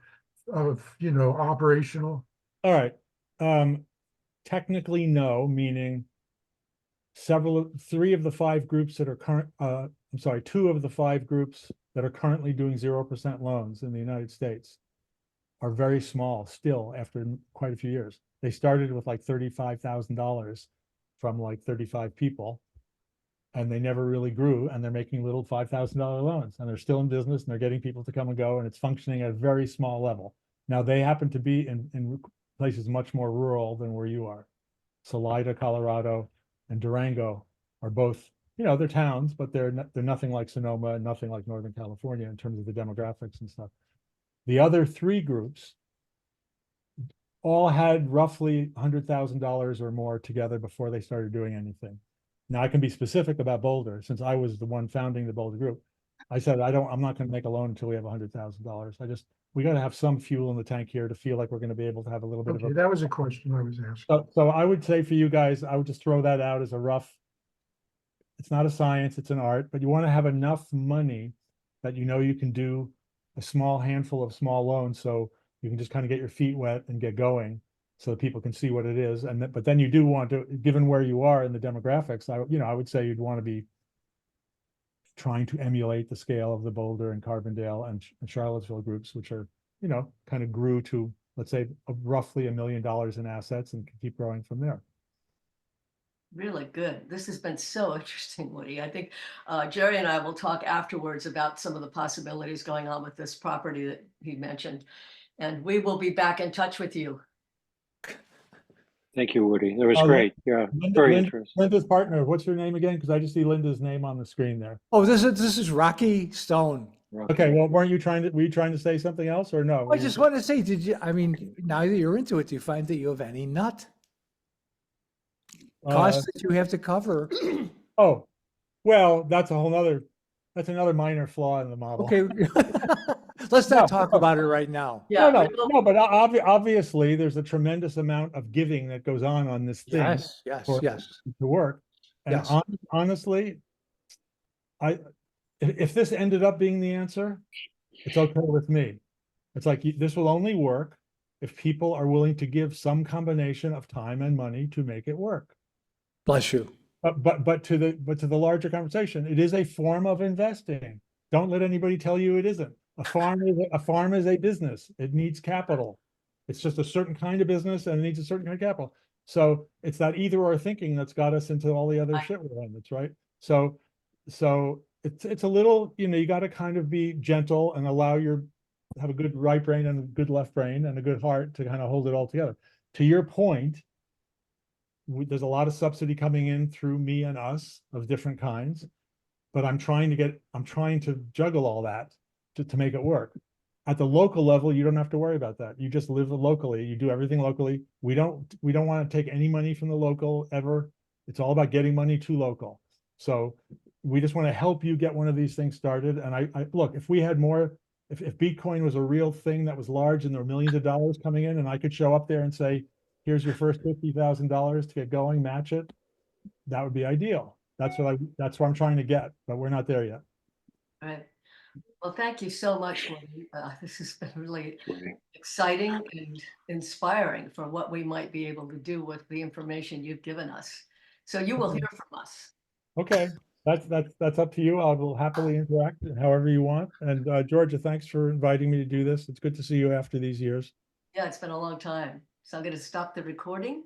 operational? All right. Technically, no, meaning three of the five groups that are two of the five groups that are currently doing 0% loans in the United States are very small still after quite a few years. They started with like $35,000 from like 35 people, and they never really grew, and they're making little $5,000 loans, and they're still in business, and they're getting people to come and go, and it's functioning at a very small level. Now, they happen to be in places much more rural than where you are. Salida, Colorado, and Durango are both, they're towns, but they're nothing like Sonoma and nothing like Northern California in terms of the demographics and stuff. The other three groups all had roughly $100,000 or more together before they started doing anything. Now I can be specific about Boulder, since I was the one founding the Boulder group. I said, I'm not going to make a loan until we have $100,000. We got to have some fuel in the tank here to feel like we're going to be able to have a little bit of Okay, a. that was a question I was asking. So I would say for you guys, I would just throw that out as a rough. It's not a science, it's an art, but you want to have enough money that you can do a small handful of small loans, so you can just kind of get your feet wet and get going, so that people can see what it is. But then you do want to, given where you are in the demographics, I would say you'd want to be trying to emulate the scale of the Boulder and Carbondale and Charlottesville groups, which are, kind of grew to, let's say, roughly $1 million in assets and can keep growing from there. really good. This has been so interesting, Woody. I think Jerry and I will talk afterwards about some of the possibilities going on with this property that he mentioned. And we will be back in touch with you. Thank you, Woody. That was Oh, great. Yeah, very interesting. Linda's partner, what's her name again? Because I just see Linda's name on the screen there. Oh, this is Rocky Stone. Okay, well, were you trying to say something else or no? I just want to say, now that you're into it, do you find that you have any nut costs that you have to cover? Oh, well, that's another minor flaw in the model. Okay, let's not talk about it right now. Yeah. No, but obviously there's a tremendous amount of giving that goes on this thing. Yes, To work. And Yes. honestly, if this ended up being the answer, it's okay with me. It's like, this will only work if people are willing to give some combination of time and money to make it work. Bless you. But to the larger conversation, it is a form of investing. Don't let anybody tell you it isn't. A farm is a business. It needs capital. It's just a certain kind of business, and it needs a certain kind of capital. So it's that either or thinking that's got us into all the other shit we're in. That's right. So it's a little, you got to kind of be gentle and have a good right brain and a good left brain and a good heart to kind of hold it all together. To your point, there's a lot of subsidy coming in through me and us of different kinds, but I'm trying to juggle all that to make it work. At the local level, you don't have to worry about that. You just live locally. You do everything locally. We don't want to take any money from the local ever. It's all about getting money to local. So we just want to help you get one of these things started. And I look, if we had more, if Bitcoin was a real thing that was large and there were millions of dollars coming in, and I could show up there and say, here's your first $50,000 to get going, match it, that would be ideal. That's what I'm trying to get, but we're not there yet. All right. Well, thank you so much, Woody. This has been really exciting and inspiring for what we might be able to do with the information you've given us. So you will hear from us. Okay, that's up to you. I will happily interact however you want. And Georgia, thanks for inviting me to do this. It's good to see you after these years. Yeah, it's been a long time. So I'm going to stop the recording.